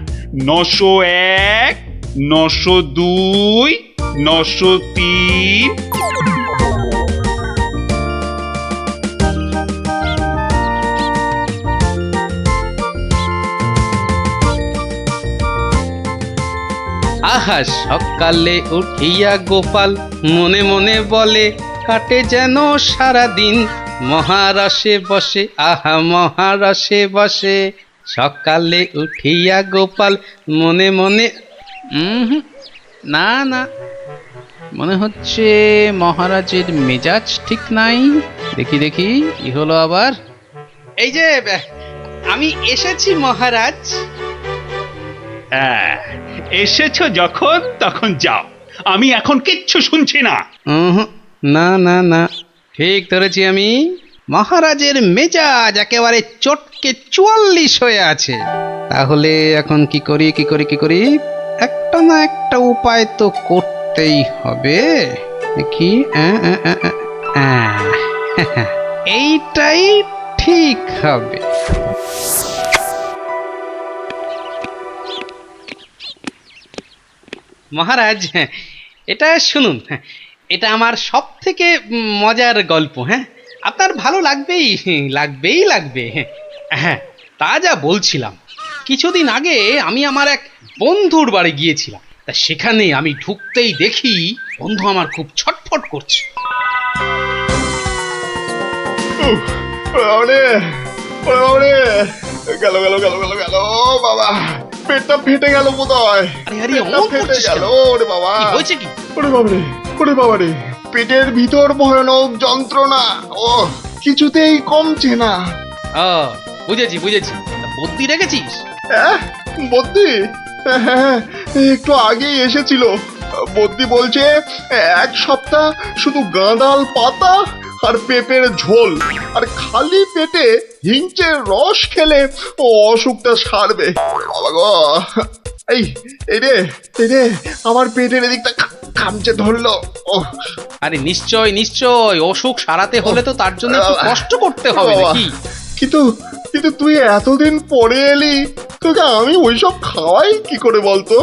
901, 902, 903। আহা সকালে উঠিয়া গোপাল মনে মনে বলে, কাটে যেন সারা দিন মহারসে বসে, আহা মহারসে বসে। সকালে উঠিয়া গোপাল মনে মনে, না না, মনে হচ্ছে মহারাজের মেজাজ ঠিক নাই। দেখি দেখি কি হলো আবার। এই যে আমি এসেছি মহারাজ। এসেছো যখন তখন যাও, আমি এখন কিচ্ছু শুনছি না। না না না, ঠিক ধরেছি আমি। মহারাজের মেজাজ একেবারে চটকে 44 হয়ে আছে। তাহলে এখন কি করি কি করি কি করি? একটা না একটা উপায় তো করতেই হবে। কি এইটাই ঠিক হবে। মহারাজ এটা শুনুন, এটা আমার সব থেকে মজার গল্প। হ্যাঁ, আপনার ভালো লাগবেই লাগবেই লাগবে। হ্যাঁ, তা যা বলছিলাম, কিছুদিন আগে আমি আমার এক বন্ধুর বাড়ি গিয়েছিলাম। তা সেখানে আমি ঢুকতেই দেখি বন্ধু আমার খুব ছটফট করছে। গেল গেল গেল গেল গেল বাবা, পেটটা ফেটে গেল বোধহয়। ফেটে গেল ওরে বাবা। হয়েছে কি? ওরে বাবারে, ওরে বাবারে, পেটের ভিতর ভয়ানক যন্ত্রণা, ও কিছুতেই কমছে না। বুঝেছি বুঝেছি, বদ্যি রেখেছিস? বদ্যি? হ্যাঁ, একটু আগেই এসেছিল। বদ্যি বলছে 1 সপ্তাহ শুধু গাঁদাল পাতা আর পেঁপের ঝোল আর খালি পেটে হিংচের রস খেলে ও অসুখটা সারবে। বাবা গো, এই রে আমার পেটের এদিকটা খামচে ধরলো। আরে নিশ্চয় নিশ্চয়, অসুখ সারাতে হলে তো তার জন্য একটু কষ্ট করতে হবে নাকি? কিন্তু কিন্তু তুই এতদিন পরে এলি, তোকে আমি ওইসব খাওয়াই কি করে বলতো?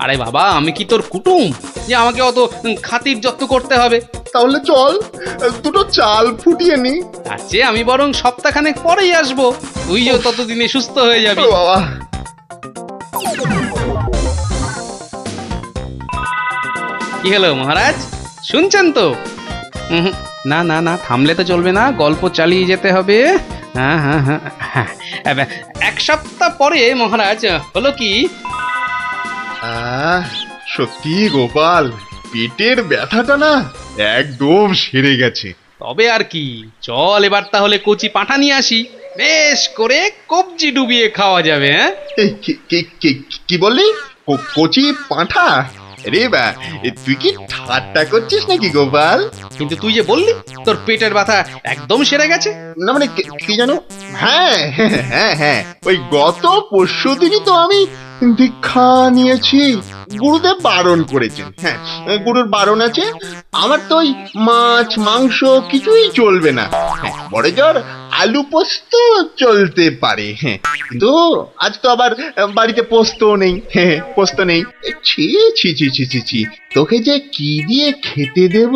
আরে বাবা, আমি কি তোর কুটুম যে আমাকে অত খাতির যত্ন করতে হবে? তাহলে চল দুটো চাল ফুটিয়ে নি। তার চেয়ে আমি বরং সপ্তাহখানেক পরেই আসবো, তুইও ততদিনে সুস্থ হয়ে যাবি। বাবা, কি হলো মহারাজ, শুনছেন তো? না না না, থামলে তো চলবে না, গল্প চালিয়ে যেতে হবে। হ্যাঁ হ্যাঁ হ্যাঁ হ্যাঁ, 1 সপ্তাহ পরে মহারাজ হলো কি, সত্যি গোপাল, পেটের ব্যথাটা না একদম সেরে গেছে। তবে আর কি, চল এবার তাহলে কচি পাঁঠা নিয়ে আসি, বেশ করে কবজি ডুবিয়ে খাওয়া যাবে। হ্যাঁ, কি বললি? কচি পাঁঠা? রে বা, তুই কি ঠাট্টা করছিস নাকি গোপাল? কিন্তু তুই যে বললি তোর পেটের ব্যথা একদম সেরে গেছে। না মানে কি জানো, হ্যাঁ হ্যাঁ হ্যাঁ, ওই গত পরশুদিনই তো আমি দীক্ষা নিয়েছি। গুরুদেব বারণ করেছেন। হ্যাঁ, গুরুর বারণ আছে। আমার তো ওই মাছ মাংস কিছুই চলবে না। হ্যাঁ, বড় জোর আলু পোস্ত চলতে পারে। হ্যাঁ, কিন্তু আজ তো আবার বাড়িতে পোস্ত নেই। হ্যাঁ, পোস্ত নেই। ছি ছি ছি ছি ছি ছি, তোকে যে কি দিয়ে খেতে দেব?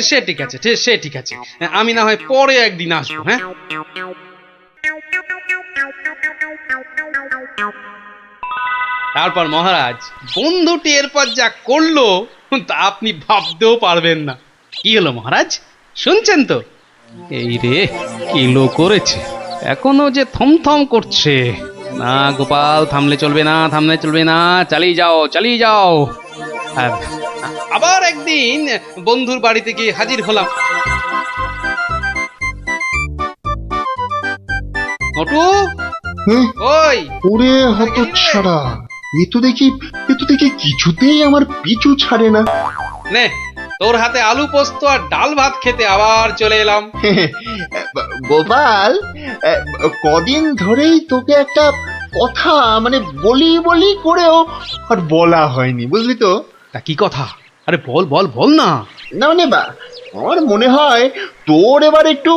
সে ঠিক আছে, সে ঠিক আছে, আমি না হয় পরে একদিন আসবো। হ্যাঁ, তারপর মহারাজ বন্ধুটি এরপর যা করলো তা আপনি ভাবতেও পারবেন না। কি হলো মহারাজ, শুনছেন তো? এই রে, কিলো করেছে, এখনো যে থমথম করছে। না গোপাল, থামলে চলবে না, থামলে চলবে না, চালিয়ে যাও, চালিয়ে যাও। আবার একদিন বন্ধুর বাড়িতে গিয়ে হাজির হলাম। নটু, হুম, ওই ওরে হতচ্ছাড়া, এ তো দেখি কিছুতেই আমার পিছু ছাড়ে না। নে, তোর হাতে আলু পোস্ত আর ডাল ভাত খেতে আবার চলে এলাম। গোপাল, কদিন ধরেই তোকে একটা কথা মানে বলি করেও আর বলা হয়নি, বুঝলি তো? তা কি কথা? আরে বল বল বল না। না মানে আমার মনে হয় তোর এবার একটু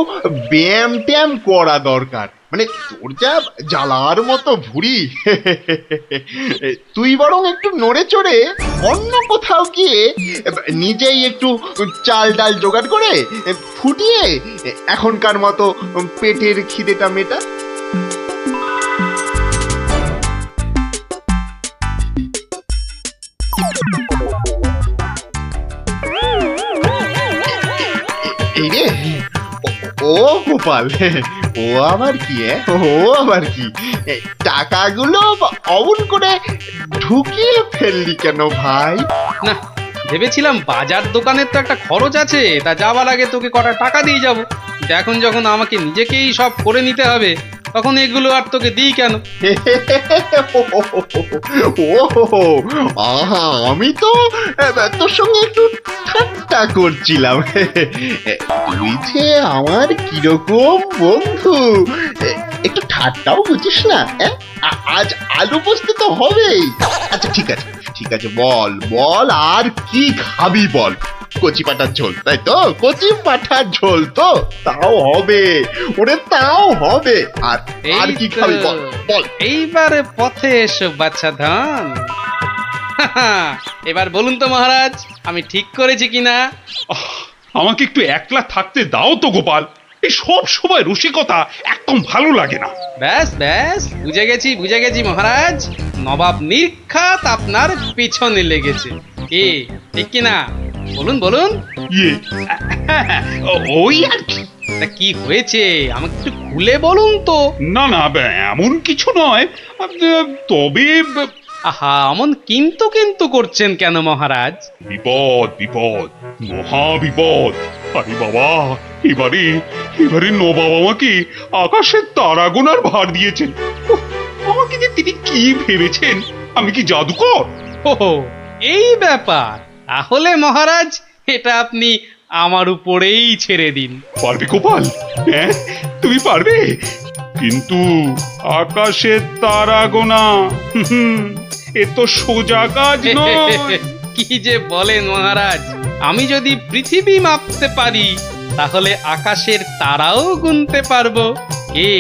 ব্যায়াম ট্যায়াম করা দরকার। মানে তোর যা জ্বালার মতো ভুঁড়ি, তুই বরং একটু নড়ে চড়ে অন্য কোথাও গিয়ে নিজেই একটু চাল ডাল জোগাড় করে ফুটিয়ে এখনকার মতো পেটের খিদেটা মেটা। এই রে, ও গোপাল, ও আবার কি? ও আবার কি? টাকাগুলো অমন করে ঢুকিয়ে ফেললি কেন ভাই? না, ভেবেছিলাম বাজার দোকানের তো একটা খরচ আছে, তা যাওয়ার আগে তোকে কটা টাকা দিয়ে যাব। এখন যখন আমাকে নিজেকেই সব করে নিতে হবে, তখন এগুলো আর তোকে দিই কেন? ও আহা, আমি তো তোর সঙ্গে একটু ঠাট্টা করছিলাম। তুই যে আমার কিরকম বন্ধু, একটু ঠাট্টাও বুঝিস না? আজ আলু পোস্ত তো হবেই। আচ্ছা ঠিক আছে, বল আর কি খাবি বল? কচি পাঠার ঝোল, তাই তো? কচি পাঠার ঝোল তো, তাও হবে ওরে, তাও হবে। আর কি খাবি বল? এইবারে পথে এসো বাচ্চা ধন। এবার বলুন তো মহারাজ, আমি ঠিক করেছি কিনা? আমাকে একটু একলা থাকতে দাও তো গোপাল। এই সব সময় রসিকতা একদম ভালো লাগে না। ব্যাস ব্যাস, বুঝে গেছি মহারাজ, নবাব নির্ঘাত আপনার পিছনে লেগেছে। কি ঠিক কিনা? বলুন। ইয়ে, ওই আর কি। তা কি হয়েছে আমাকে একটু খুলে বলুন তো। না এমন কিছু নয়, তবে আহা, অমন কিন্তু করছেন কেন মহারাজ? বিপদ, মহা বিপদ। আরে বাবা, এবারে নবাব আমাকে আকাশের তারা গোনার ভার দিয়েছেন। উফ, আমাকে যে তিনি কি ভেবেছেন, আমি কি জাদুকর? ও, এই ব্যাপার। তাহলে মহারাজ, এটা আপনি আমার উপরেই ছেড়ে দিন। পারবে গোপাল? হ্যাঁ, তুমি পারবে? কিন্তু আকাশের তারা গোনা এ তো সোজা কাজ নয়। কি যে বলেন মহারাজ, আমি যদি পৃথিবী মাপতে পারি, তাহলে আকাশের তারাও গুনতে পারবো। কি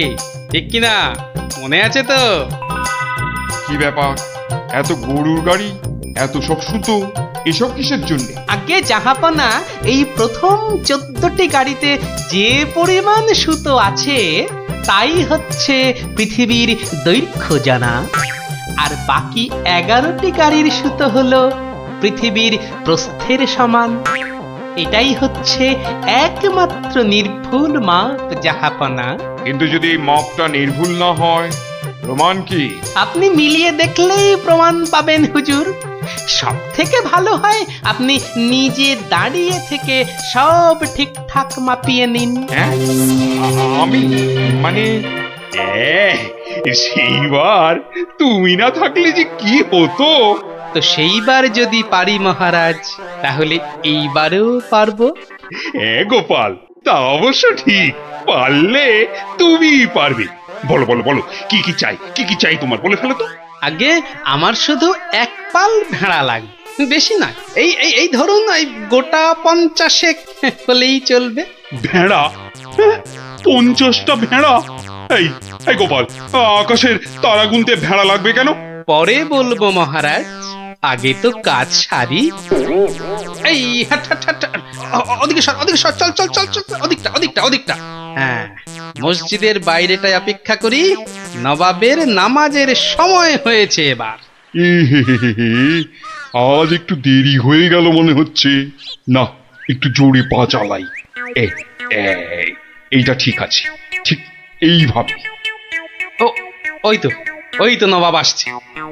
ঠিক কিনা? মনে আছে তো? কি ব্যাপার, এত গরুর গাড়ি, এত সব সুতো, এসব কিসের জন্য? আগে জাহাপনা, এই প্রথম 14টি গাড়িতে যে পরিমাণ সুতো আছে, তাই হচ্ছে পৃথিবীর দৈর্ঘ্য জানা। আর বাকি 11টি গাড়ির সুতো হলো পৃথিবীর প্রস্থের সমান। এটাই হচ্ছে একমাত্র নির্ভুল মাপ জাহাপনা। কিন্তু যদি মাপটা নির্ভুল না হয়, প্রমাণ কি? আপনি মিলিয়ে দেখলেই প্রমাণ পাবেন হুজুর। সব থেকে ভালো হয় আপনি নিজে দাঁড়িয়ে থেকে সব ঠিকঠাক মাপিয়ে নিন। হ্যাঁ, আমি মানে সেইবার তুমি না থাকলে যে কি হতো। তো সেইবার যদি পারি মহারাজ, তাহলে এইবারেও পারবো। হ্যাঁ গোপাল, তা অবশ্য ঠিক। পারলে তুমি পারবে। বলো কি চাই তোমার, বলে ফেলো তো। আগে আমার শুধু এক পাল ভেড়া লাগবে, বেশি না। এই ধরুন, এই গোটা 50 হলেই চলবে। ভেড়া? 50টা ভেড়া? এই গোপাল, আকাশের তারা গুনতে ভেড়া লাগবে কেন? পরে বলবো মহারাজ, আগে তো কাজ সারি। এই ওদিকে সর, চল, ওদিকটা। হ্যাঁ, মসজিদের বাইরেটায় অপেক্ষা করি, নবাবের নামাজের সময় হয়েছে এবার। আজ একটু দেরি হয়ে গেল মনে হচ্ছে। না, একটু জোরে পা চালাই। এইটা ঠিক আছে, ঠিক এইভাবে। ওই তো ওই তো নবাব আসছে,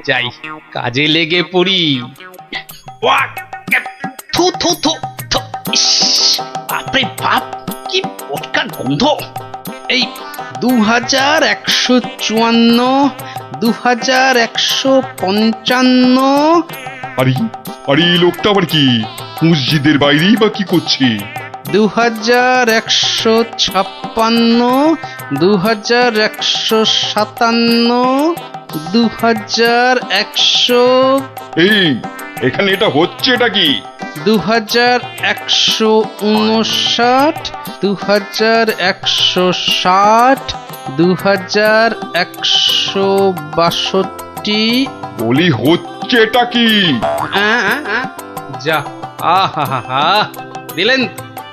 যাই কাজে লেগে পড়ি। ওয়াক! থু থু থু থু। ইস, বাপরে বাপ, কি পটকার গন্ধ! এই 2154, 2155। আরে আরে এই লোকটা আবার কি মসজিদের বাইরেই বা কি করছে? 2156, 2157, 2100, এই এখানে এটা হচ্ছেটা কি? 2159, 2160, 2162। বলি হচ্ছেটা কি? যা, আহা, দিলেন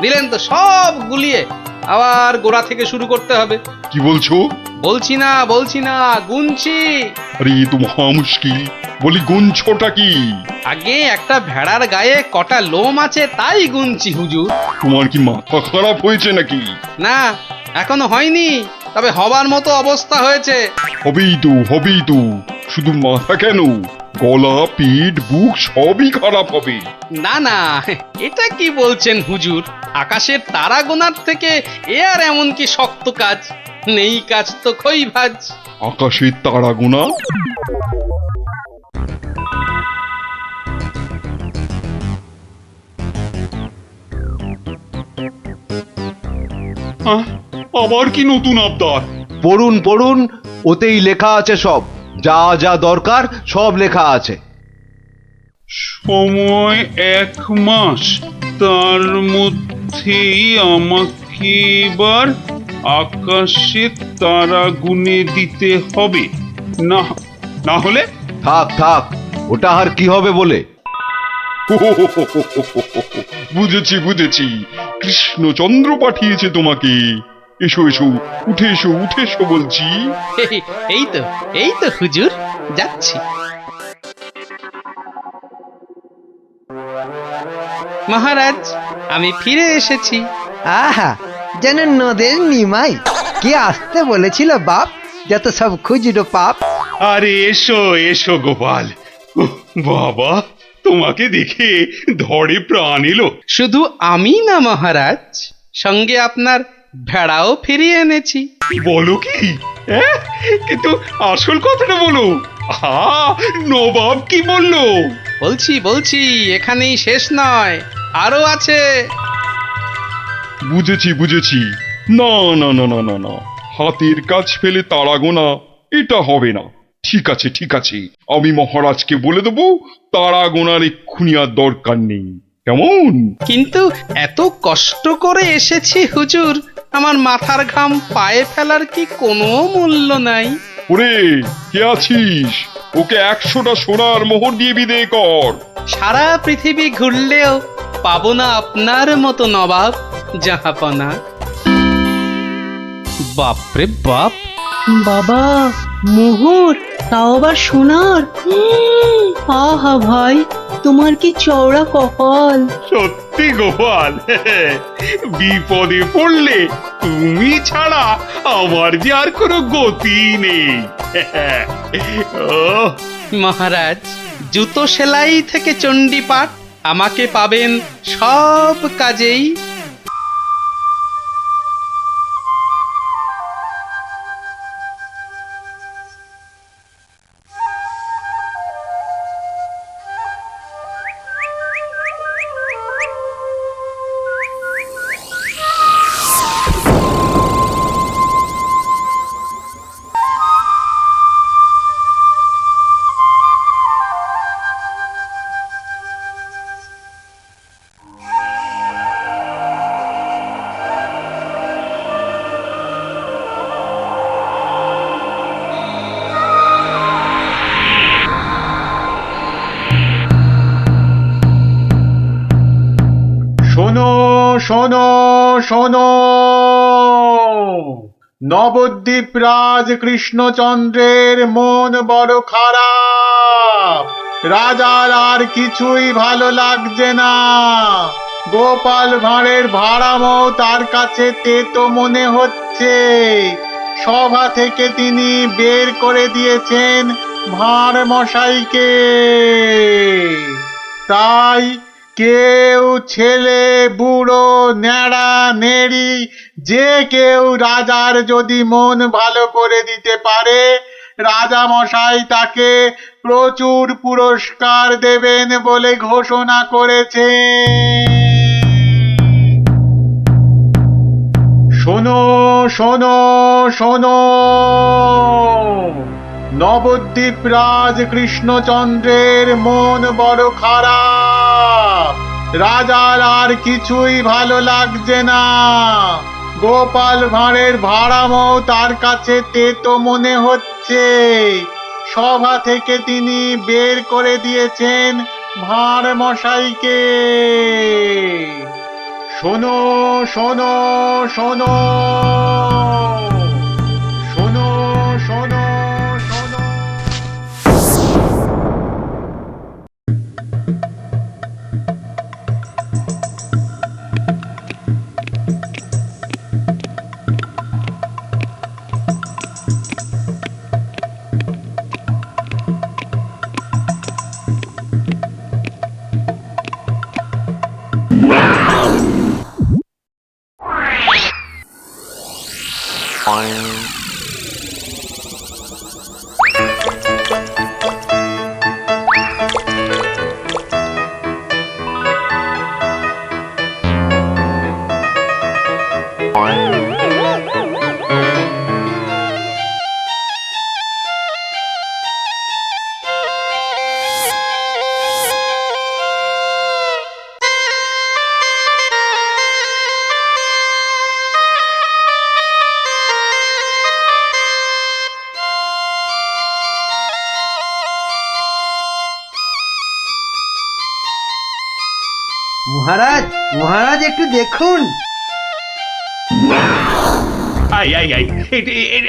দিলেন তো সব গুলিয়ে, আবার গোড়া থেকে শুরু করতে হবে। কি বলছো? বলছি না, গুনছি। আরে এ তো মহা মুশকিল। বলি গুনছোটা কি? আগে একটা ভেড়ার গায়ে কটা লোম আছে তাই গুনছি হুজুর। তোমার কি মাথা খারাপ হয়েছে নাকি? না, এখনো হয়নি, তবে হবার মতো অবস্থা হয়েছে। হবেই তো, শুধু মাথা কেন, গলা, পিঠ, বুক সবই খারাপ হবে। না, এটা কি বলছেন হুজুর? আকাশের তারা গোনার থেকে এ আর এমন কি শক্ত কাজ? নেই কাজ তো খই ভাজ। আকাশের তারা গোনা? আবার কি নতুন আবদার? পড়ুন, ওতেই লেখা আছে সব, যা যা দরকার সব লেখা আছে। সময় 1 মাস, তার মধ্যেই আমাকে এবার আকাশে তারা গুনে দিতে হবে, না হলে? থাক, ওটা আর কি হবে বলে। বুঝেছি, কৃষ্ণচন্দ্র পাঠিয়েছে তোমাকে। এসো উঠে এসো বলছি। এই তো হুজুর, যাচ্ছি। মহারাজ, আমি ফিরে এসেছি। আহা, যেন নদের নিমাই। কে আসতে বলেছিল বাপ, যত সব খুচরো পাপ। আরে এসো গোপাল। উহ, বাবা, তোমাকে দেখে ধরে প্রাণ এলো। শুধু আমি না মহারাজ, সঙ্গে আপনার ভেড়াও ফিরিয়ে এনেছি। বলো কি? কিন্তু আসল কথাটা বলো। নবাব কি বললো? বলছি, এখানেই শেষ নয়, আরো আছে। বুঝেছি। না, হাতের কাজ ফেলে তারা গোনা এটা হবে না। ঠিক আছে, আমি মহারাজকে বলে দেবো তারা গোনার এক্ষুনি আর দরকার নেই, কেমন? কিন্তু এত কষ্ট করে এসেছি হুজুর, আমার মাথার ঘাম পায়ে ফেলার কি কোনো মূল্য নাই? ওরে, কে আছিস? ওকে 100টা সোনার মোহর দিয়ে বিদেয় কর। সারা পৃথিবী ঘুরলেও পাবো না আপনার মতো নবাব জাহাপনা। বাপরে বাপ! বাবা, মোহর, তাও আবার সোনার! আহা ভাই, তোমার কি চওড়া কপাল! সত্যি গোপাল, বিপদে পড়লে তুমি ছাড়া আমার যে আর কোনো গতি নেই। মহারাজ, জুতো সেলাই থেকে চণ্ডীপাঠ, আমাকে পাবেন সব কাজেই। শোনো, নবদ্বীপ রাজ কৃষ্ণচন্দ্রের মন বড় খারাপ। রাজার আর কিছুই ভালো লাগছে না। গোপাল ভাঁড়ের ভাড়ামও তার কাছে তেতো মনে হচ্ছে। সভা থেকে তিনি বের করে দিয়েছেন ভাঁড় মশাইকে। তাই কেউ ছেলে বুড়ো ন্যাড়া নেড়ি যে কেউ রাজার যদি মন ভালো করে দিতে পারে, রাজা মশাই তাকে প্রচুর পুরস্কার দেবেন বলে ঘোষণা করেছেন। শোনো শোনো শোনো, নবদ্বীপ রাজ কৃষ্ণচন্দ্রের মন বড় খারাপ। রাজার আর কিছুই ভালো লাগছে না। গোপাল ভাঁড়ের ভাড়ামও তার কাছে তেতো মনে হচ্ছে। সভা থেকে তিনি বের করে দিয়েছেন ভাঁড় মশাইকে। শোনো শোনো শোনো, শোনো শোনো শোনো। মহারাজ, মহারাজ একটু দেখুন। আই আই আই,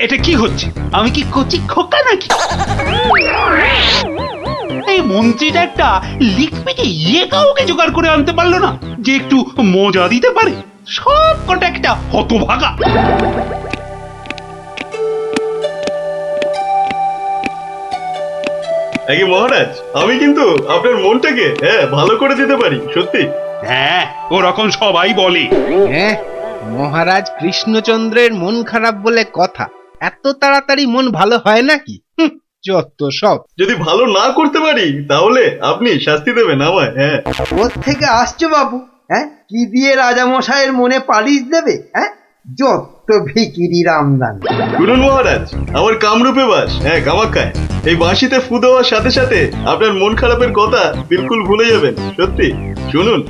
এটা কি হচ্ছে? আমি কি কচি খোকা নাকি? এই মন্ত্রীটা একটা লিখপিকে কাউকে জোগাড় করে আনতে পারলো না যে একটু মজা দিতে পারে। সব কটা একটা হতভাগা। আগে মহারাজ, আমি কিন্তু আপনার মনটাকে ভালো করে দিতে পারি, সত্যি। হ্যাঁ, ওরকম সবাই বলে। হ্যাঁ, মহারাজ কৃষ্ণচন্দ্রের মন খারাপ বলে কথা। এত তাড়াতাড়ি মন ভালো হয় নাকি? যত সব। যদি ভালো না করতে পারি তাহলে আপনি শাস্তি দেবেন আমায়। হ্যাঁ, ওর থেকে আসছো বাবু? হ্যাঁ, কি দিয়ে রাজামশাইয়ের মনে পালিশ দেবে? হ্যাঁ, যত ভিকিরির আমদানি। শুনুন মহারাজ, আমার কামরূপে বাস, কামাখ্যায়। এই বাঁশিতে ফু দেওয়ার সাথে সাথে আপনার মন খারাপের কথা বিলকুল ভুলে যাবেন। সত্যি, শুনুন।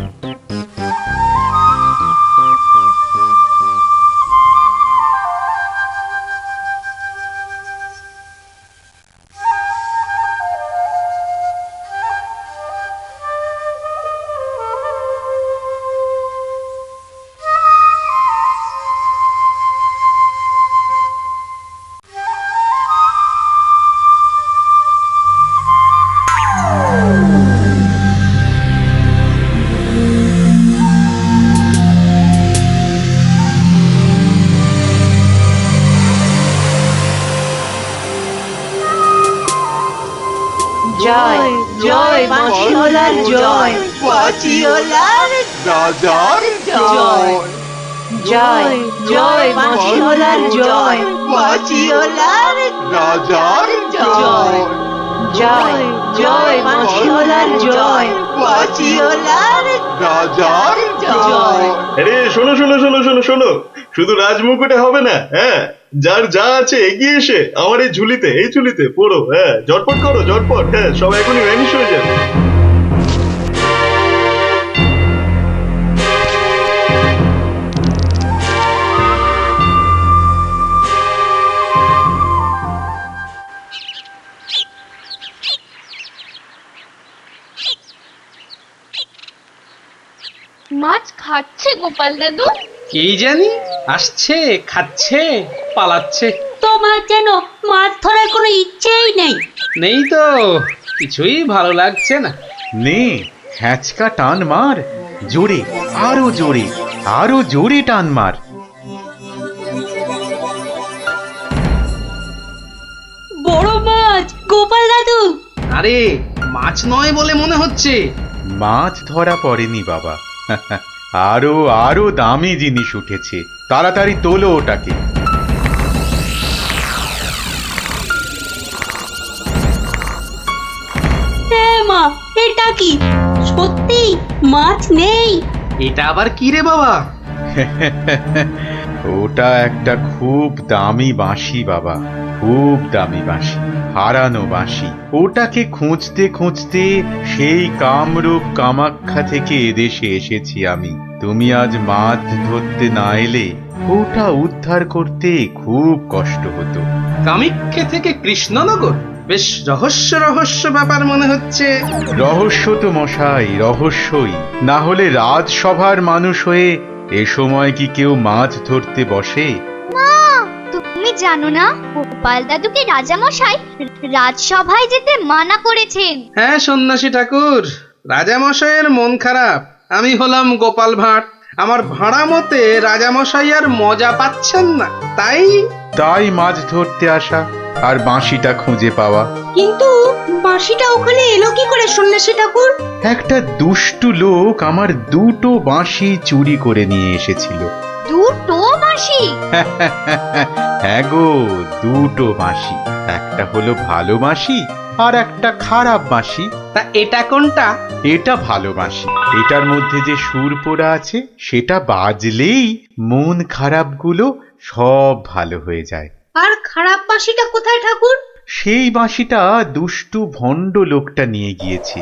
জয় জয় বাঁশিওয়ালার জয়, বাঁশিওয়ালার রাজার জয়। জয় জয় বাঁশিওয়ালার জয়, বাঁশিওয়ালার রাজার জয়। জয় জয় বাঁশিওয়ালার জয়, বাঁশিওয়ালার রাজার জয়। আরে শোনো শোনো শোনো শোনো শোনো, শুধু রাজমুকুটে হবে না। হ্যাঁ, যার যা আছে এগিয়ে এসে আমার এই ঝুলিতে পড়ো। হ্যাঁ, ঝটপট করো, ঝটপট। হ্যাঁ, সব এখনই ভ্যানিশ হয়ে যাবে। মাছ খাচ্ছে গোপাল দাদু? এই জানি, আসছে, খাচ্ছে, পালাচ্ছে। তোমার যেন মাছ ধরার কোনো ইচ্ছেই নেই। নেই তো, কিছুই ভালো লাগছে না। নে, হ্যাঁচকা টান মার, জোরে, আরো জোরে, আরো জোরে টান মার। বড় মাছ গোপাল দাদু। আরে মাছ নয় বলে মনে হচ্ছে। মাছ ধরা পড়েনি বাবা, আরো আরো দামি জিনিস উঠেছে। তাড়াতাড়ি তোলো ওটাকে। হ্যাঁ মা, এটা কি সত্যি মাছ নেই? এটা আবার কি রে বাবা? ওটা একটা খুব দামি বাঁশি বাবা, খুব দামি বাঁশি, হারানো বাঁশি। ওটাকে খুঁজতে খুঁজতে সেই কামরূপ কামাখ্যা থেকে এদেশে এসেছি আমি। তুমি আজ মাছ ধরতে না এলে ওটা উদ্ধার করতে খুব কষ্ট হতো। কামাখ্যা থেকে কৃষ্ণনগর? বেশ রহস্য রহস্য ব্যাপার মনে হচ্ছে। রহস্য তো মশাই, রহস্যই। না হলে রাজসভার মানুষ হয়ে এ সময় কি কেউ মাছ ধরতে বসে? মা, তুমি জানো না গোপাল দাদুকে রাজামশাই রাজসভায় যেতে মানা করেছেন। হ্যাঁ সন্ন্যাসী ঠাকুর, রাজামশাইয়ের মন খারাপ। আমি হলাম গোপাল ভাঁড়। আমার ভাড়া মতে রাজামশাই আর মজা পাচ্ছেন না, তাই মাছ ধরতে আসা আর বাঁশিটা খুঁজে পাওয়া। কিন্তু বাঁশিটা ওখানে এলো কি করে সন্ন্যাসী ঠাকুর? একটা দুষ্টু লোক আমার দুটো বাঁশি চুরি করে নিয়ে এসেছিল। দুটো বাঁশি? হ্যাঁ গো, দুটো বাঁশি। একটা হলো ভালো বাঁশি আর একটা খারাপ বাঁশি। তা এটা কোনটা? এটা ভালো বাঁশি। এটার মধ্যে যে সুর পোড়া আছে সেটা বাজলেই মন খারাপগুলো সব ভালো হয়ে যায়। আর খারাপ বাঁশিটা কোথায় ঠাকুর? সেই বাঁশিটা দুষ্টু ভণ্ড লোকটা নিয়ে গিয়েছে।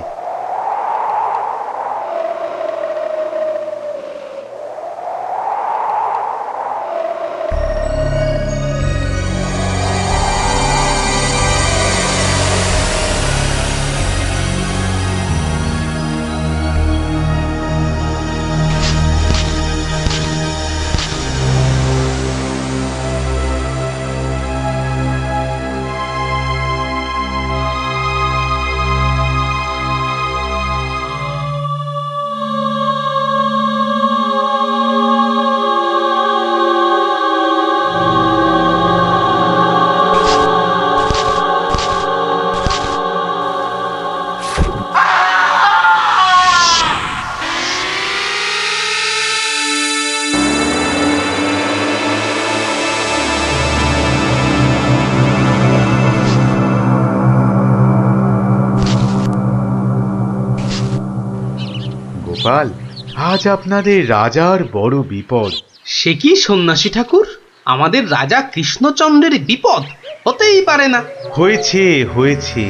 গোপাল, আজ আপনাদের রাজার বড় বিপদ। সে কি সন্ন্যাসী ঠাকুর, আমাদের রাজা কৃষ্ণচন্দ্রের বিপদ? হতেই পারে না। হয়েছে হয়েছে,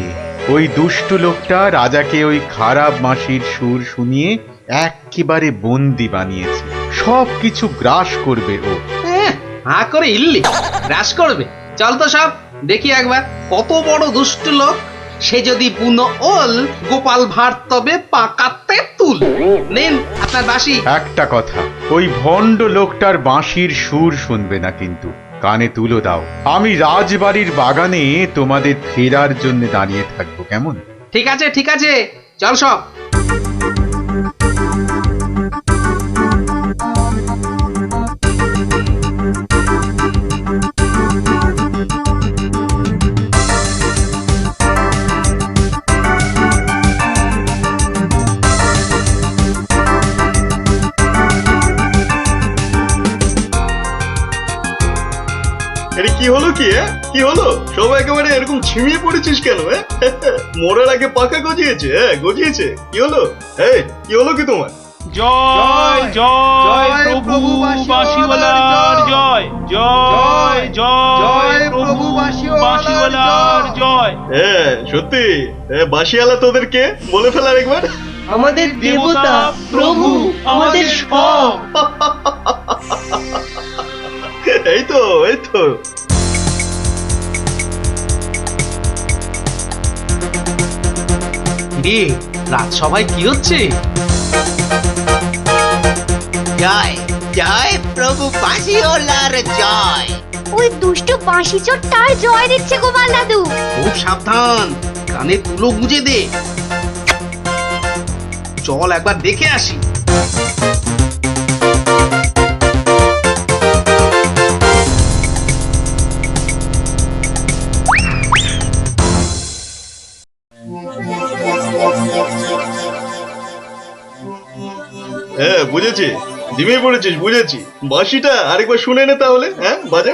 ওই দুষ্টু লোকটা রাজাকে ওই খারাপ বাঁশির সুর শুনিয়ে একেবারে বন্দি বানিয়েছে। সব কিছু গ্রাস করবে ও। হা করে ইল্লি গ্রাস করবে? চল তো সব দেখি একবার, কত বড় দুষ্ট লোক। সে যদি বুনো ওল, গোপাল ভাঁড় তবে পাকাতে তুল। নেন আপনার বাঁশি। একটা কথা, ওই ভণ্ড লোকটার বাঁশির সুর শুনবে না কিন্তু। কানে তুলো দাও। আমি রাজবাড়ির বাগানে তোমাদের ফেরার জন্য দাঁড়িয়ে থাকবো, কেমন? ঠিক আছে ঠিক আছে, চল সব। আরে কি হলো কি? কি হলো? সবাই একেবারে এরকম ছিমিয়ে পড়েছিস কেন? মোড়ের আগে পাকা গজিয়েছে? গজিয়েছে? কি হলো? কি হলো কি তোমার? জয় জয় প্রভু বাঁশিওয়ালার জয়, জয় জয় প্রভু বাঁশিওয়ালার জয়। সত্যি বাঁশিওয়ালা তোদের কে বলে ফেলার একবার? আমাদের দেবতা, প্রভু, আমাদের সব। এই তো এই তো। রাজসভায় কি হচ্ছে? জয় জয় প্রভু বাঁশিওয়ালার জয়। ওই দুষ্টু বাঁশি চোরটার জয় দিচ্ছে গোপাল দাদু। খুব সাবধান, কানে তুলো গুঁজে দে। চল একবার দেখে আসি। হয়েছে জিমে পড়েছিস, বুঝেছি। বাঁশিটা আরেকবার শুনে নে তাহলে, হ্যাঁ বাজে।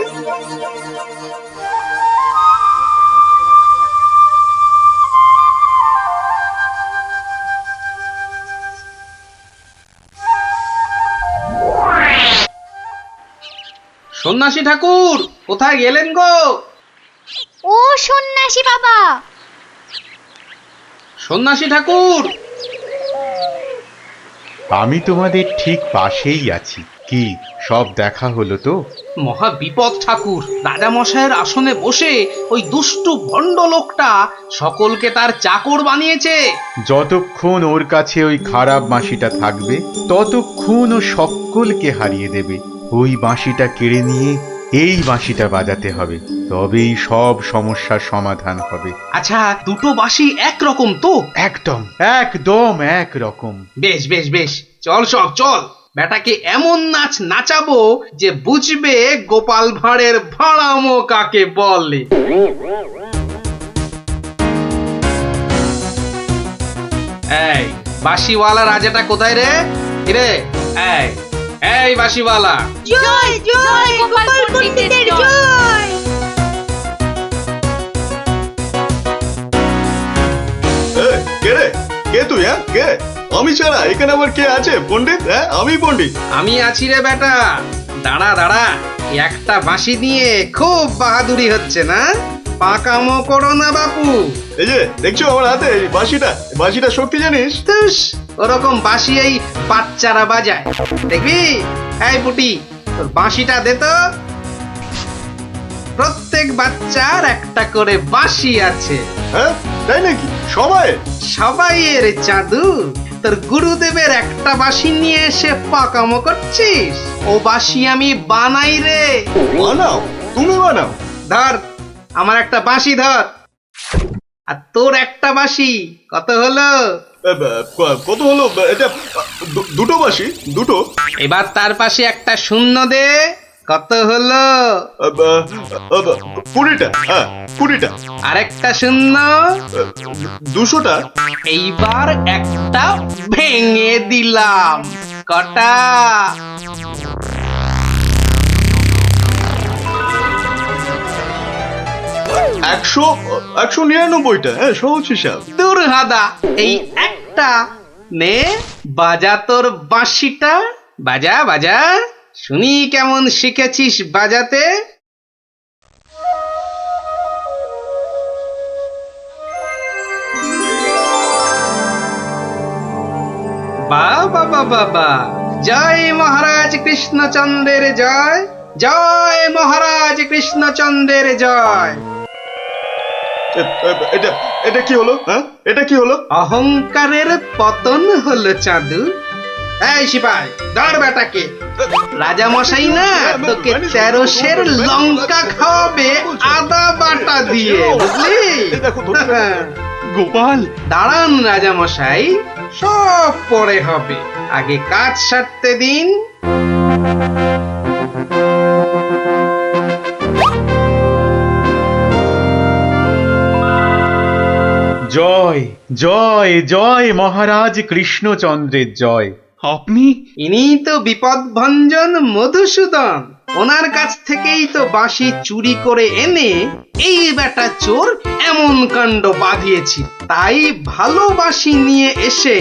সন্ন্যাসী ঠাকুর কোথায় গেলেন গো? ও সন্ন্যাসী বাবা, সন্ন্যাসী ঠাকুর, আমি তোমাদের ঠিক পাশেই আছি। কি সব দেখা হলো তো? মহা বিপদ ঠাকুর। রাজা মশাইয়ের আসনে বসে ওই দুষ্টু ভণ্ড লোকটা সকলকে তার চাকর বানিয়েছে। যতক্ষণ ওর কাছে ওই খারাপ বাঁশিটা থাকবে ততক্ষণ ও সকলকে হারিয়ে দেবে। ওই বাঁশিটা কেড়ে নিয়ে এই বাঁশিটা বাজাতে হবে, তবেই সব সমস্যার সমাধান হবে। আচ্ছা, দুটো বাঁশি একরকম তো? একদম একদম একরকম। বেশ বেশ বেশ, চল সব চল, বেটাকে এমন নাচ নাচাবো যে বুঝবে গোপাল ভাঁড়ের ভাড়ামো কাকে বলে। এই বাঁশিওয়ালা রাজাটা কোথায় রে? রে এই এই বাঁশিওয়ালা, জয় জয় গোপাল পণ্ডিতের জয়। কে রে? কে তুই? হ্যাঁ কে? আমি ছাড়া এখানে আবার কে আছে? পণ্ডিত? হ্যাঁ আমি পণ্ডিত। আমি আছি রে বেটা। দাঁড়া দাঁড়া, একটা বাঁশি নিয়ে খুব বাহাদুরি হচ্ছে না? পাকামো করো না বাপু। এই যে দেখছো আমার হাতে এই বাঁশিটা, বাঁশিটা শক্তি জানিস? ওরকম বাঁশি এই বাচ্চারা বাজায়, দেখবি? এই পুটি, তোর বাঁশিটা দে তো। প্রত্যেক বাচ্চার একটা করে বাঁশি আছে। হ্যাঁ তাই নাকি? সবাই? সবাইয়ের চাঁদু। তোর গুরুদেবের একটা বাঁশি নিয়ে এসে পাকামো করছিস? ও বাঁশি আমি বানাই রে। বানাও? তুমি বানাও? ধর আমার একটা বাঁশি ধর, আর তোর একটা বাঁশি। কত হলো? কত হলো? এটা দুটো বাঁশি, দুটো। এবার তার পাশে একটা শূন্য দে। কত হলো? 20টা। হ্যাঁ 20টা। আরেকটা শূন্য। 200টা। এইবার একটা ভেঙে দিলাম। কটা? 199টা। হ্যাঁ সহজ হিসাব। দূর হাদা, এই একটা নে, বাজা তোর বাঁশিটা। বাজা বাজা, শুনি কেমন শিখেছিস বাজাতে। বাবা বাবা বা, জয় মহারাজ কৃষ্ণচন্দ্রের জয়, জয় মহারাজ কৃষ্ণচন্দ্রের জয়। এটা এটা কি হলো? হ্যাঁ এটা কি হলো? অহংকারের পতন হলো চাঁদু। এই সিপাই, ধর বেটাকে। রাজা মশাই না তোকে 13 সের লঙ্কা খাওয়াবে আদা বাটা দিয়ে, বুঝলি? গোপাল, দাঁড়ান রাজা মশাই, সব পরে হবে, আগে কাজ সারতে দিন। জয় জয় জয় মহারাজ কৃষ্ণচন্দ্রের জয়। আপনি? ইনি তো বিপদ ভঞ্জন মধুসূদন। ওনার কাছ থেকেই তো বাঁশি চুরি করে এনে এই বেটা চোর এমন কাণ্ড বাঁধিয়েছি। তাই ভালো বাঁশি নিয়ে এসে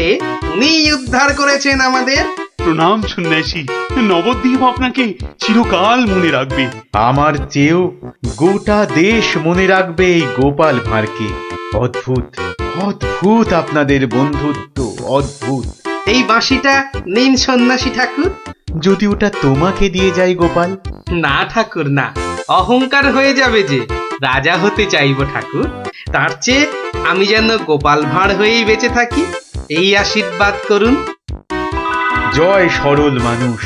উনি উদ্ধার করেছেন আমাদের। প্রণাম সন্ন্যাসী, নবদ্বীপ আপনাকে চিরকাল মনে রাখবে। আমার চেয়েও গোটা দেশ মনে রাখবে এই গোপাল ভাঁড়কে। অদ্ভুত অদ্ভুত আপনাদের বন্ধুত্ব, অদ্ভুত। এই বাঁশিটা নিন সন্ন্যাসী ঠাকুর। যদি ওটা তোমাকে দিয়ে যাই গোপাল? না ঠাকুর না, অহংকার হয়ে যাবে যে। রাজা হতে চাইবো ঠাকুর, তার চেয়ে আমি যেন গোপাল ভাঁড় হয়েই বেঁচে থাকি, এই আশীর্বাদ করুন। জয় সরল মানুষ,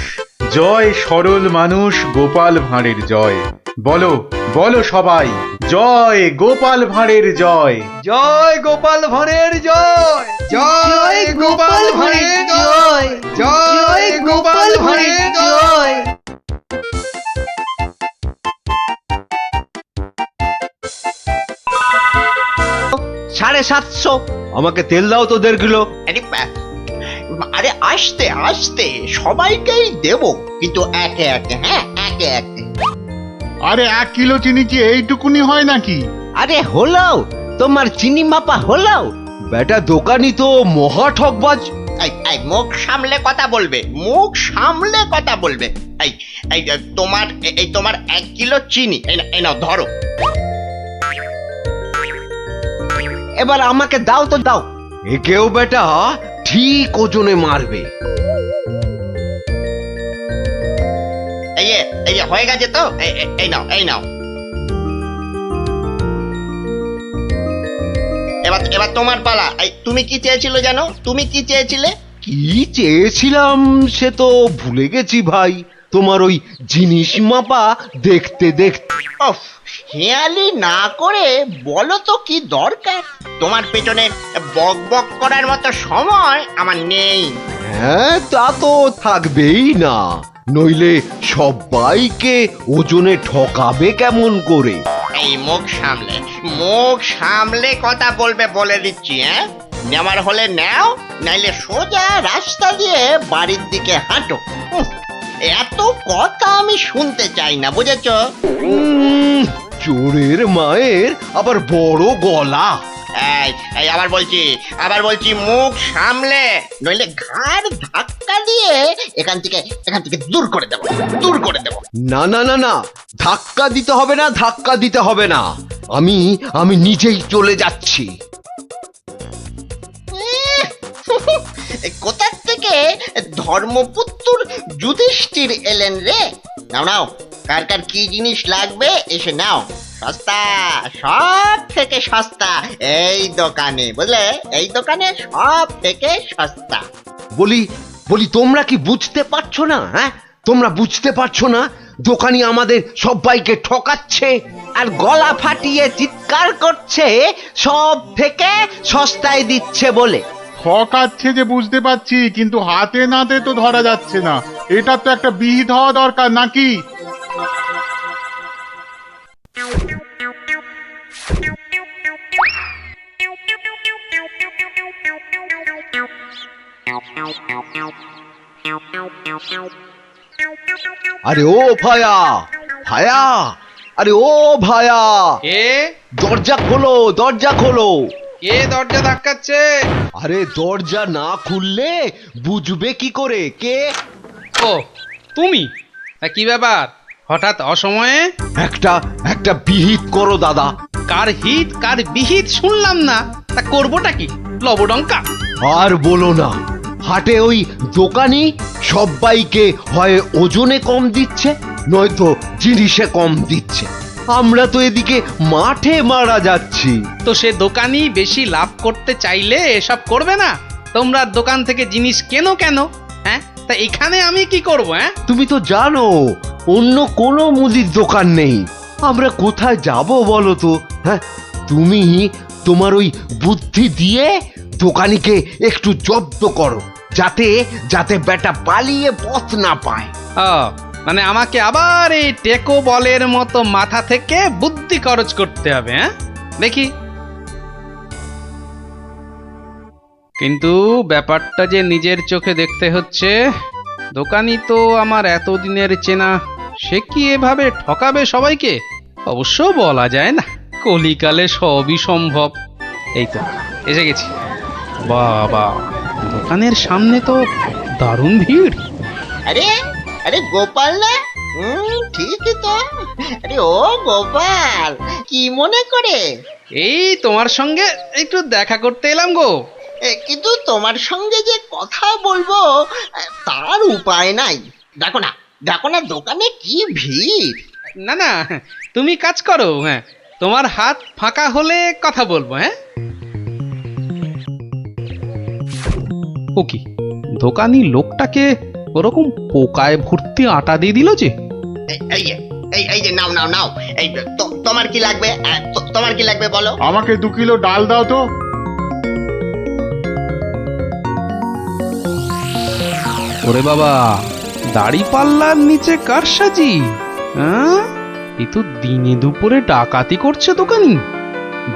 জয় সরল মানুষ, গোপাল ভাঁড়ের জয়। বলো বলো সবাই, জয় গোপাল ভাঁড়ের জয়। জয় গোপাল ভাঁড়ের জয়, জয় গোপাল ভাঁড়ের জয়, জয় গোপাল ভাঁড়ের জয়। 750। আমাকে তেল দাও তো 1.5 কিলো। আরে আস্তে আস্তে সবাইকেই দেব, কিন্তু একে একে, হ্যাঁ একে একে। আরে 1 কিলো চিনি কি এইটুকুনি হয় নাকি? আরে হলো, তোমার চিনি মাপা হলো। বেটা দোকানি তো মহা ঠকবাজ। এই মুখ সামলে কথা বলবে, মুখ সামলে কথা বলবে। এই এই তোমার 1 কিলো চিনি, এই নাও ধরো। এবার আমাকে দাও তো দাও। একেও বেটা ঠিক ওজনে মারবে। এই যে হয়ে গেছে তো, এই নাও এই নাও। এবার তোমার পালা। তুমি কি চেয়েছিলে জানো? তুমি কি চেয়েছিলে? কি চেয়েছিলাম সে তো ভুলে গেছি ভাই। তোমার ওই জিনিস মাপা দেখতে দেখতে। ওফ, হেয়ালি না করে বলো তো কি দরকার? তোমার পেছনে বক বক করার মতো সময় আমার নেই। হ্যাঁ, তা তো থাকবেই না, নইলে সবাইকে ওজনে ঠকাবে কেমন করে? এই মুখ সামলে কথা বলবে বলে দিচ্ছি। হ্যাঁ, নেওয়ার হলে নাও, নাইলে সোজা রাস্তা দিয়ে বাড়ির দিকে হাঁটো। এত কথা আমি শুনতে চাই না, বুঝেছো? চোরের মায়ের আবার বড় গলা। এই আবার বলছি মুখ সামলে, নইলে ঘাড় ধাক্কা দিয়ে এখান থেকে দূর করে দেবো। না না না না, ধাক্কা দিতে হবে না, ধাক্কা দিতে হবে না। আমি নিজেই চলে যাচ্ছি। কোথার থেকে ধর্মপুত্র যুধিষ্ঠির এলেন রে? নাও কার কার কি জিনিস লাগবে এসে নাও। সস্তা, সব থেকে সস্তা এই দোকানে, বুঝলে? এই দোকানে সব থেকে সস্তা। বলি তোমরা কি বুঝতে পারছো না? হ্যাঁ, তোমরা বুঝতে পারছো না দোকানি আমাদের সবাইকে ঠকাচ্ছে আর গলা ফাটিয়ে চিৎকার করছে সব থেকে সস্তায় দিচ্ছে বলে। ঠকাচ্ছে যে বুঝতে পারছি, কিন্তু হাতে নাতে তো ধরা যাচ্ছে না। এটা তো একটা বিহিত হওয়া দরকার নাকি? আরে ও ভায়া, আরে ও ভায়া, কে? দরজা খোলো, দরজা খোলো। কে দরজা ধাক্কাচ্ছে? আরে দরজা না খুললে বুঝবে কি করে কে? ও তুমি? তা কি ব্যাপার হঠাৎ অসময়ে? একটা বিহিত করো দাদা। কার হিত কার বিহিত শুনলাম না, তা করবোটা কি? লবডঙ্কা। আর বলো না, হাটে ওই দোকানি সবাইকে হয় ওজনে কম দিচ্ছে, নয়তো জিনিসে কম দিচ্ছে। আমরা তো এদিকে মাঠে মারা যাচ্ছি। তো সে দোকানি বেশি লাভ করতে চাইলে এসব করবে না? তোমরা দোকান থেকে জিনিস কেন? হ্যাঁ, তা এখানে আমি কি করব? হ্যাঁ, তুমি তো জানো অন্য কোনো মুদির দোকান নেই। আমরা কোথায় যাব বলো তো? হ্যাঁ, তুমি তোমার ওই বুদ্ধি দিয়ে দোকানিকে একটু জব্দ করো, যাতে বেটা পালিয়ে পথ না পায়। মানে আমাকে আবার এই টেকো বলের মতো মাথা থেকে বুদ্ধি খরচ করতে হবে? হ্যাঁ, দেখি। কিন্তু ব্যাপারটা যে নিজের চোখে দেখতে হচ্ছে। দোকানি তো আমার এতদিনের চেনা, সে কি এভাবে ঠকাবে সবাইকে? অবশ্য বলা যায় না, কলিকালে সবই সম্ভব। এই তো এসে গেছি। বাবা, দোকানের সামনে তো দারুণ ভিড়। আরে গোপাল না? ঠিকই তো। আরে ও গোপাল, কি মনে করে? এই তোমার সঙ্গে একটু দেখা করতে এলাম গো। কিন্তু তোমার সঙ্গে যে কথা বলবো তার উপায় নাই। দেখো না দোকানে কি ভিড়। না, তুমি কাজ করো। হ্যাঁ, তোমার হাত ফাঁকা হলে কথা বলবো। হ্যাঁ, ও কি দোকানি লোকটাকে ওরকম পোকায় ভর্তি আটা দিয়ে দিল যে? এই যে নাও। এই তোমার কি লাগবে? তোমার কি লাগবে বলো? আমাকে 2 কিলো ডাল দাও তো। ওরে বাবা, দাড়ি পাল্লার নিচে কারসাজি। হ্যাঁ, এ তো দিনে দুপুরে ডাকাতি করছে দোকানি।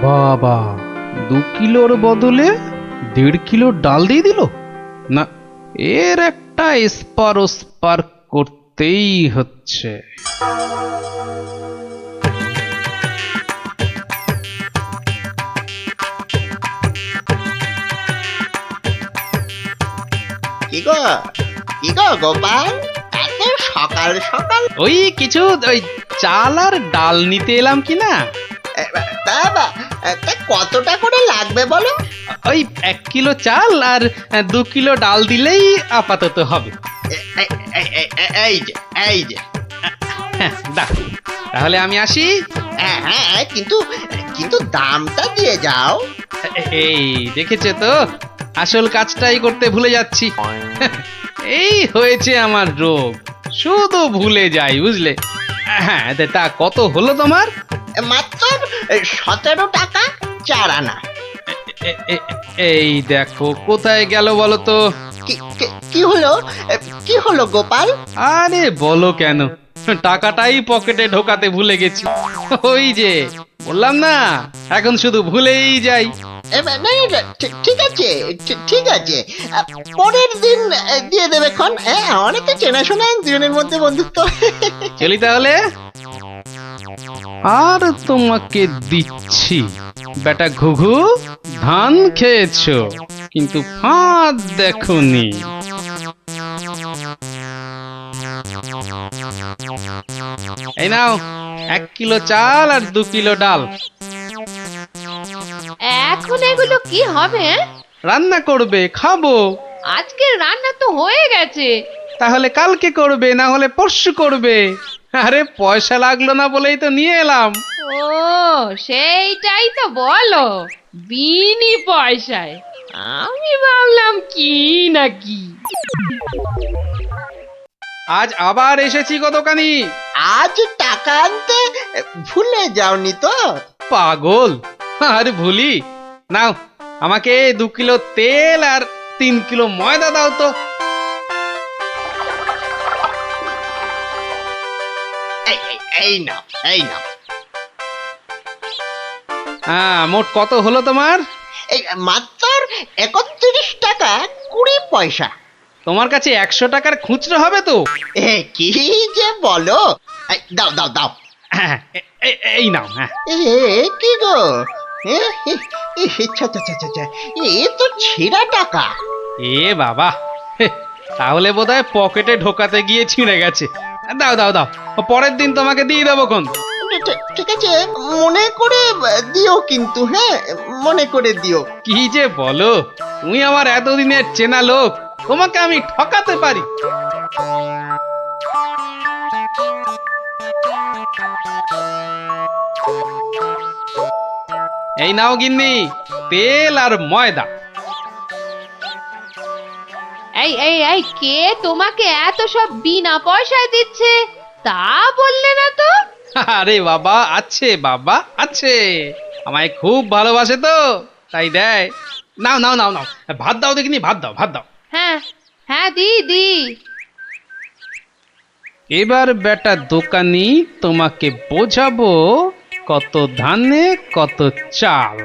বাবা, 2 কিলোর বদলে 1.5 কিলো ডাল দিয়ে দিল। না, এর একটা স্পার ওস্পার করতেই হচ্ছে। কি গো গোপাল, এত সকাল সকাল? ওই কিছু ওই চাল আর ডাল নিতে এলাম কি না। তা কতটা করে লাগবে বলো? ওই 1 কিলো চাল আর 2 কিলো ডাল দিলেই আপাতত হবে। এই যে দাও, তাহলে আমি আসি। হ্যাঁ, কিন্তু দামটা দিয়ে যাও। এই দেখেছে তো, আসল কাজটাই করতে ভুলে যাচ্ছি। এই হয়েছে আমার রোগ, শুধু ভুলে যাই, বুঝলে। হ্যাঁ, তা কত হলো তোমার? মাত্র 17 টাকা 4 আনা। এই দেখো, কোথায় গেল বলো তো? কি হলো গোপাল? আরে বলো কেন, টাকাটাই পকেটে ঢোকাতে ভুলে গেছি। ওই যে বললাম না, এখন শুধু ভুলেই যাই। ঠিক আছে, পরের দিন দিয়ে দেবে খন। অনেক চেনাশোনা, দুজনের মধ্যে বন্ধুত্ব। চলি তাহলে। আর তোমাকে দিচ্ছি, বেটা ঘুঘু, ধান খেয়েছো কিন্তু ফাঁদ দেখোনি। এই নাও 1 কিলো চাল আর 2 কিলো ডাল। এখন এগুলো কি হবে? রান্না করবে, খাবো। আজকে রান্না তো হয়ে গেছে। তাহলে কালকে করবে, না হলে পরশু করবে। আরে পয়সা লাগলো না বলেই তো নিয়ে এলাম। ও, সেইটাই তো বলো, বিনি পয়সায়। আমি ভাবলাম কি নাকি। আজ আবার এসেছি গো দোকানি। আজ টাকা আনতে ভুলে যাওনি তো? পাগল, আরে ভুলি। নাও, আমাকে 2 কিলো তেল আর 3 কিলো ময়দা দাও তো। এই নাও। হ্যাঁ, মোট কত হলো তোমার? এই মাত্র 31 টাকা 20 পয়সা। তোমার কাছে 100 টাকার খুচরো হবে তো? কি যে বলো! দাও। এই নাও। হ্যাঁ, কি গো, এ তো ছেঁড়া টাকা। এ বাবা, তাহলে বোধহয় পকেটে ঢোকাতে গিয়ে ছিঁড়ে গেছে। দাও, পরের দিন তোমাকে দিয়ে দেবো কোন। ঠিক আছে, মনে করে দিও কিন্তু। হ্যাঁ, মনে করে দিও। কি যে বলো, তুমি আমার এতদিনের চেনা লোক, তোমাকে আমি ঠকাতে পারি? এই নাও গিন্নি, তেল আর ময়দা। এই কে তোমাকে এত সব বিনা পয়সায় দিচ্ছে তা বললে না তো? আরে বাবা, আছে, আমায় খুব ভালোবাসে তো, তাই দেয়। নাও, ভাত দাও দেখিনি, ভাত দাও। হ্যাঁ, দি। এবার বেটা দোকানি, তোমাকে বোঝাবো কত ধানে কত চাল।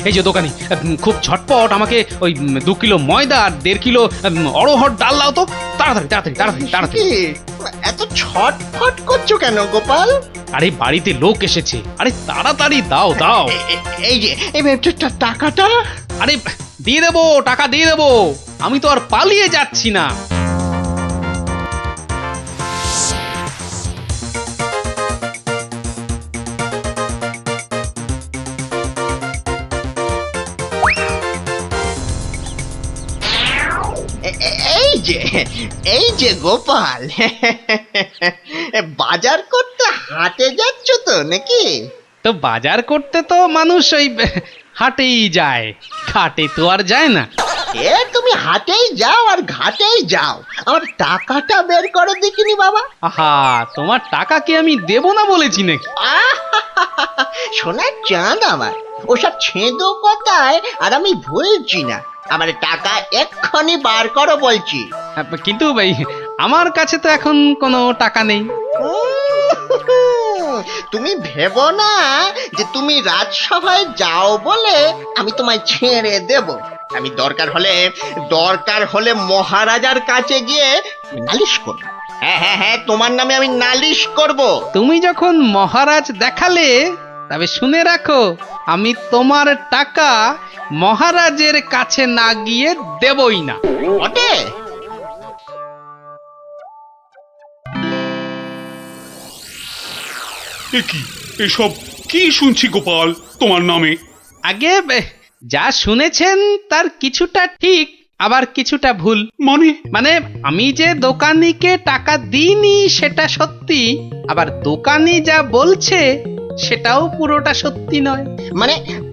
এই যে দোকানি, খুব ঝটপট আমাকে ওই 2 কিলো ময়দা আর 1.5 কিলো অড়হর ডাল দাও তো, তাড়াতাড়ি। এত ছটফট করছো কেন গোপাল? আরে বাড়িতে লোক এসেছে, আরে তাড়াতাড়ি দাও। এই যে টাকাটা। আরে দিয়ে দেবো, টাকা দিয়ে দেবো, আমি তো আর পালিয়ে যাচ্ছি না। এই যে গোপাল, বাজার করতে হাটে যাচ্ছ তো নাকি? তো বাজার করতে তো মানুষ ওই হাটেই যায়, ঘাটে তো আর যায় না। তুমি হাটেই যাও আর ঘাটেই যাও, আমার টাকাটা বের করো দেখিনি বাবা। আহা, তোমার টাকা কি আমি দেব না বলেছি নাকি? সোনার চাঁদ আমার, ওসব ছেঁদো কথায় আর আমি ভুলছি না। আমার টাকা এক্ষুনি বার করো বলছি। কিন্তু ভাই, আমার কাছে তো এখন কোনো টাকা নেই। তুমি ভেবো না যে তুমি রাজসভায় যাও বলে আমি তোমায় ছেড়ে দেব। আমি দরকার হলে মহারাজার কাছে গিয়ে নালিশ করব। হ্যাঁ হ্যাঁ হ্যাঁ, তোমার নামে আমি নালিশ করব। তুমি যখন মহারাজ দেখালে, তবে শুনে রাখো, আমি তোমার টাকা মহারাজের কাছে না গিয়ে দেবই না। বটে? এ কি এসব কি শুনছি গোপাল তোমার নামে? আগে যা শুনেছেন তার কিছুটা ঠিক, আবার কিছুটা ভুল। মানে আমি যে দোকানিকে টাকা দিইনি সেটা সত্যি, আবার দোকানি যা বলছে সেটাও পুরোটা সত্যি নয়।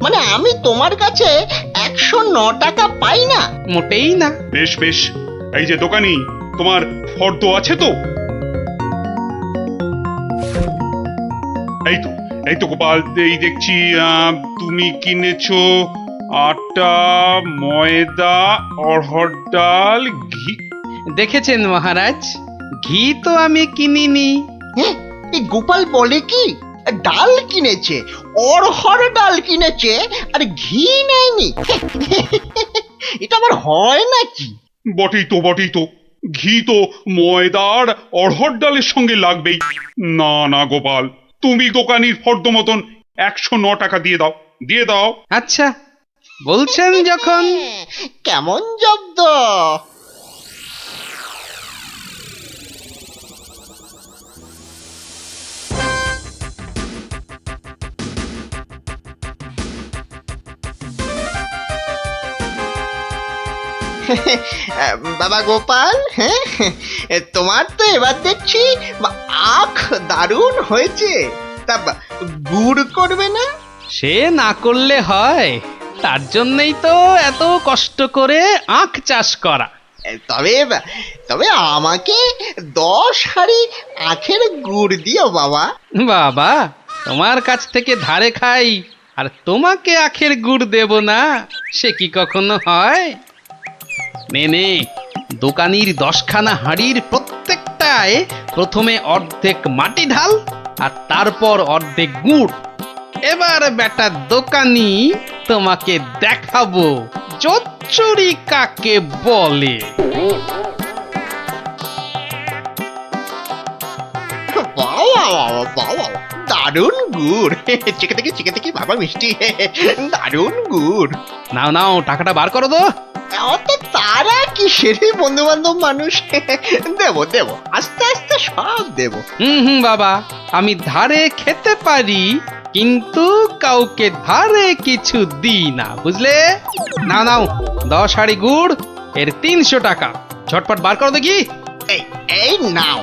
মানে আমি তোমার কাছে 109 টাকা পাই না? মোটেই না। বেশ বেশ, এই যে দোকানি, তোমার ফর্দ আছে তো? এই তো গোপাল, এই দেখছি তুমি কিনেছো আটা, ময়দা, অড়হর ডাল, ঘি। দেখেছেন মহারাজ, ঘি তো আমি কিনিনি। এই গোপাল বলে কি, ডাল কিনেছে, অড়হর ডাল কিনেছে, আর ঘি নেয়নি? এটা আবার হয় নাকি? বটেই তো, ঘি তো ময়দার অড়হর ডালের সঙ্গে লাগবেই। না না গোপাল, তুমি দোকানির ফর্দ মতন 109 টাকা দিয়ে দাও। আচ্ছা, বলছেন যখন। কেমন জব্দ? বাবা গোপাল, হ্যাঁ, তোমার তো এবার দেখছি আখ দারুণ হয়েছে। তা গুড় করবে না? সে না করলে হয়, তার জন্যই তো এত কষ্ট করে আখ চাষ করা। তবে আমাকে 10 হাঁড়ি আখের গুড় দিও বাবা। বাবা, তোমার কাছ থেকে ধারে খাই আর তোমাকে আখের গুড় দেব না, সে কি কখনো হয়? নে, দোকানির 10খানা হাঁড়ির প্রত্যেকটায় প্রথমে অর্ধেক মাটি ঢাল আর তারপর অর্ধেক গুড়। এবার বেটা দোকানি, তোমাকে দেখাবো জোচ্চুরি কাকে বলে। দারুণ গুড়, চিকে থেকে বাবা মিষ্টি, দারুণ গুড়। নাও টাকাটা বার করো তো। অত তারা কি সেরে, বন্ধু বান্ধব মানুষ, দেব আস্তে আস্তে সব দেব। বাবা, আমি ধারে খেতে পারি, কিন্তু কাউকে ধারে কিছু দিই না, বুঝলে? নাও 10 হাঁড়ি গুড়, এর 300 টাকা। ঝটপট বার করো দেখি। এই নাও।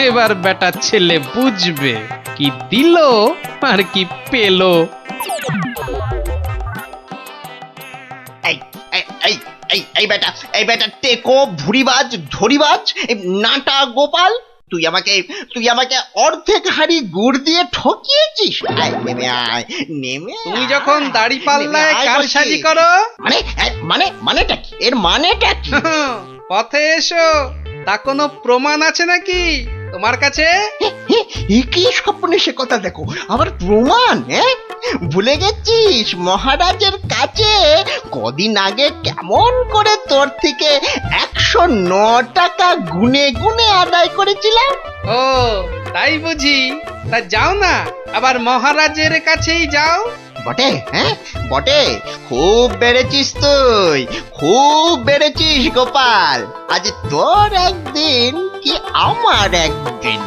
এবার বেটা ছেলে বুঝবে কি দিল আর কি পেলো। এই বেটা টেকো, ভুরিবাজ, ধরিবাজ, নাটা গোপাল, তুই আমাকে অর্ধেক হাঁড়ি গুড় দিয়ে ঠকিয়েছিস। নেমে তুমি যখন দাড়ি পাল্লায় কারসাজি করো, মানেটা কি? এর মানেটা কি? পথে এসো, তা কোনো প্রমাণ আছে নাকি তোমার কাছে? কি স্বপ্নে সে কথা, দেখো আবার প্রমাণ? ভুলে গেছিস মহারাজের কাছে কদিন আগে কেমন করে তোর থেকে 109 টাকা গুনে গুনে আদায় করেছিলাম? ও তাই বুঝি? তা যাও না, আবার মহারাজের কাছেই যাও। বটে, বটে, খুব বেড়েছিস তুই, খুব বেড়েছিস গোপাল। আজ তোর একদিন কি আমার একদিন।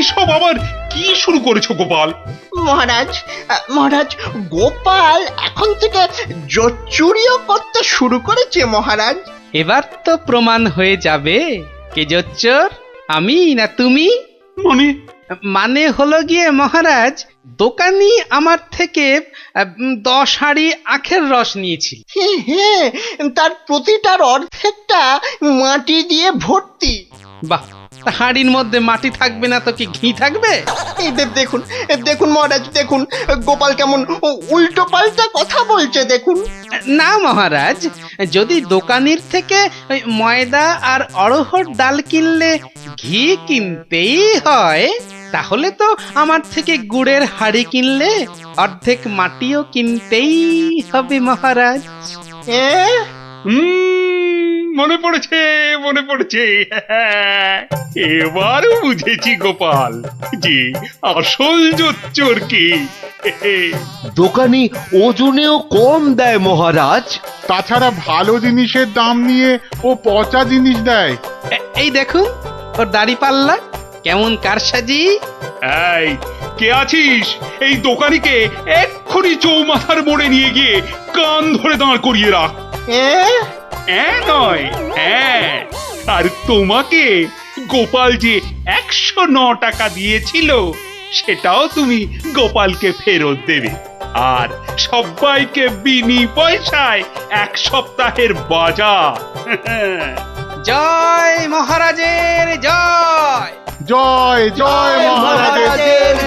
এসব আবার কি শুরু করেছো গোপাল? মহারাজ, গোপাল এখন থেকে জোচ্চুরিও করতে শুরু করেছে মহারাজ। এবার তো প্রমাণ হয়ে যাবে কে জোচ্চোর, আমি না তুমি। মানে হলো গিয়ে মহারাজ, দোকানি আমার থেকে 10 হাঁড়ি আখের রস নিয়েছিল। তার প্রতিটার অর্ধেকটা মাটি দিয়ে ভর্তি। বাহ, তা হাঁড়ির মধ্যে মাটি থাকবে না তো কি ঘি থাকবে? এই দেখুন দেখুন মহারাজ দেখুন, গোপাল কেমন উল্টো পাল্টা কথা বলছে দেখুন। না মহারাজ, যদি দোকানির থেকে ওই ময়দা আর অড়হর ডাল কিনলে ঘি কিনতেই হয়, তাহলে তো আমার থেকে গুড়ের হাঁড়ি কিনলে অর্ধেক মাটিও কিনতেই হবে মহারাজ। মনে পড়েছে মনে পড়েছে, এবারও বুঝেছি গোপাল যে আসল জোচ্চোর কি। দোকানি ওজনেও কম দেয় মহারাজ। তাছাড়া ভালো জিনিসের দাম নিয়ে ও পচা জিনিস দেয়। এই দেখুন ওর দাড়ি পাল্লা কেমন কারসাজি। এই কে আছিস? এই দোকানিকে এক্ষুনি চৌমাথার মোড়ে নিয়ে গিয়ে কান ধরে দাঁড় করিয়ে রাখ। নয় হ্যাঁ, আর তোমাকে গোপাল যে 109 টাকা দিয়েছিল সেটাও তুমি গোপালকে ফেরত দেবে, আর সবাইকে বিনি পয়সায় 1 সপ্তাহের বাজার। জয় মহারাজের জয়। জয় জয় মহারাজের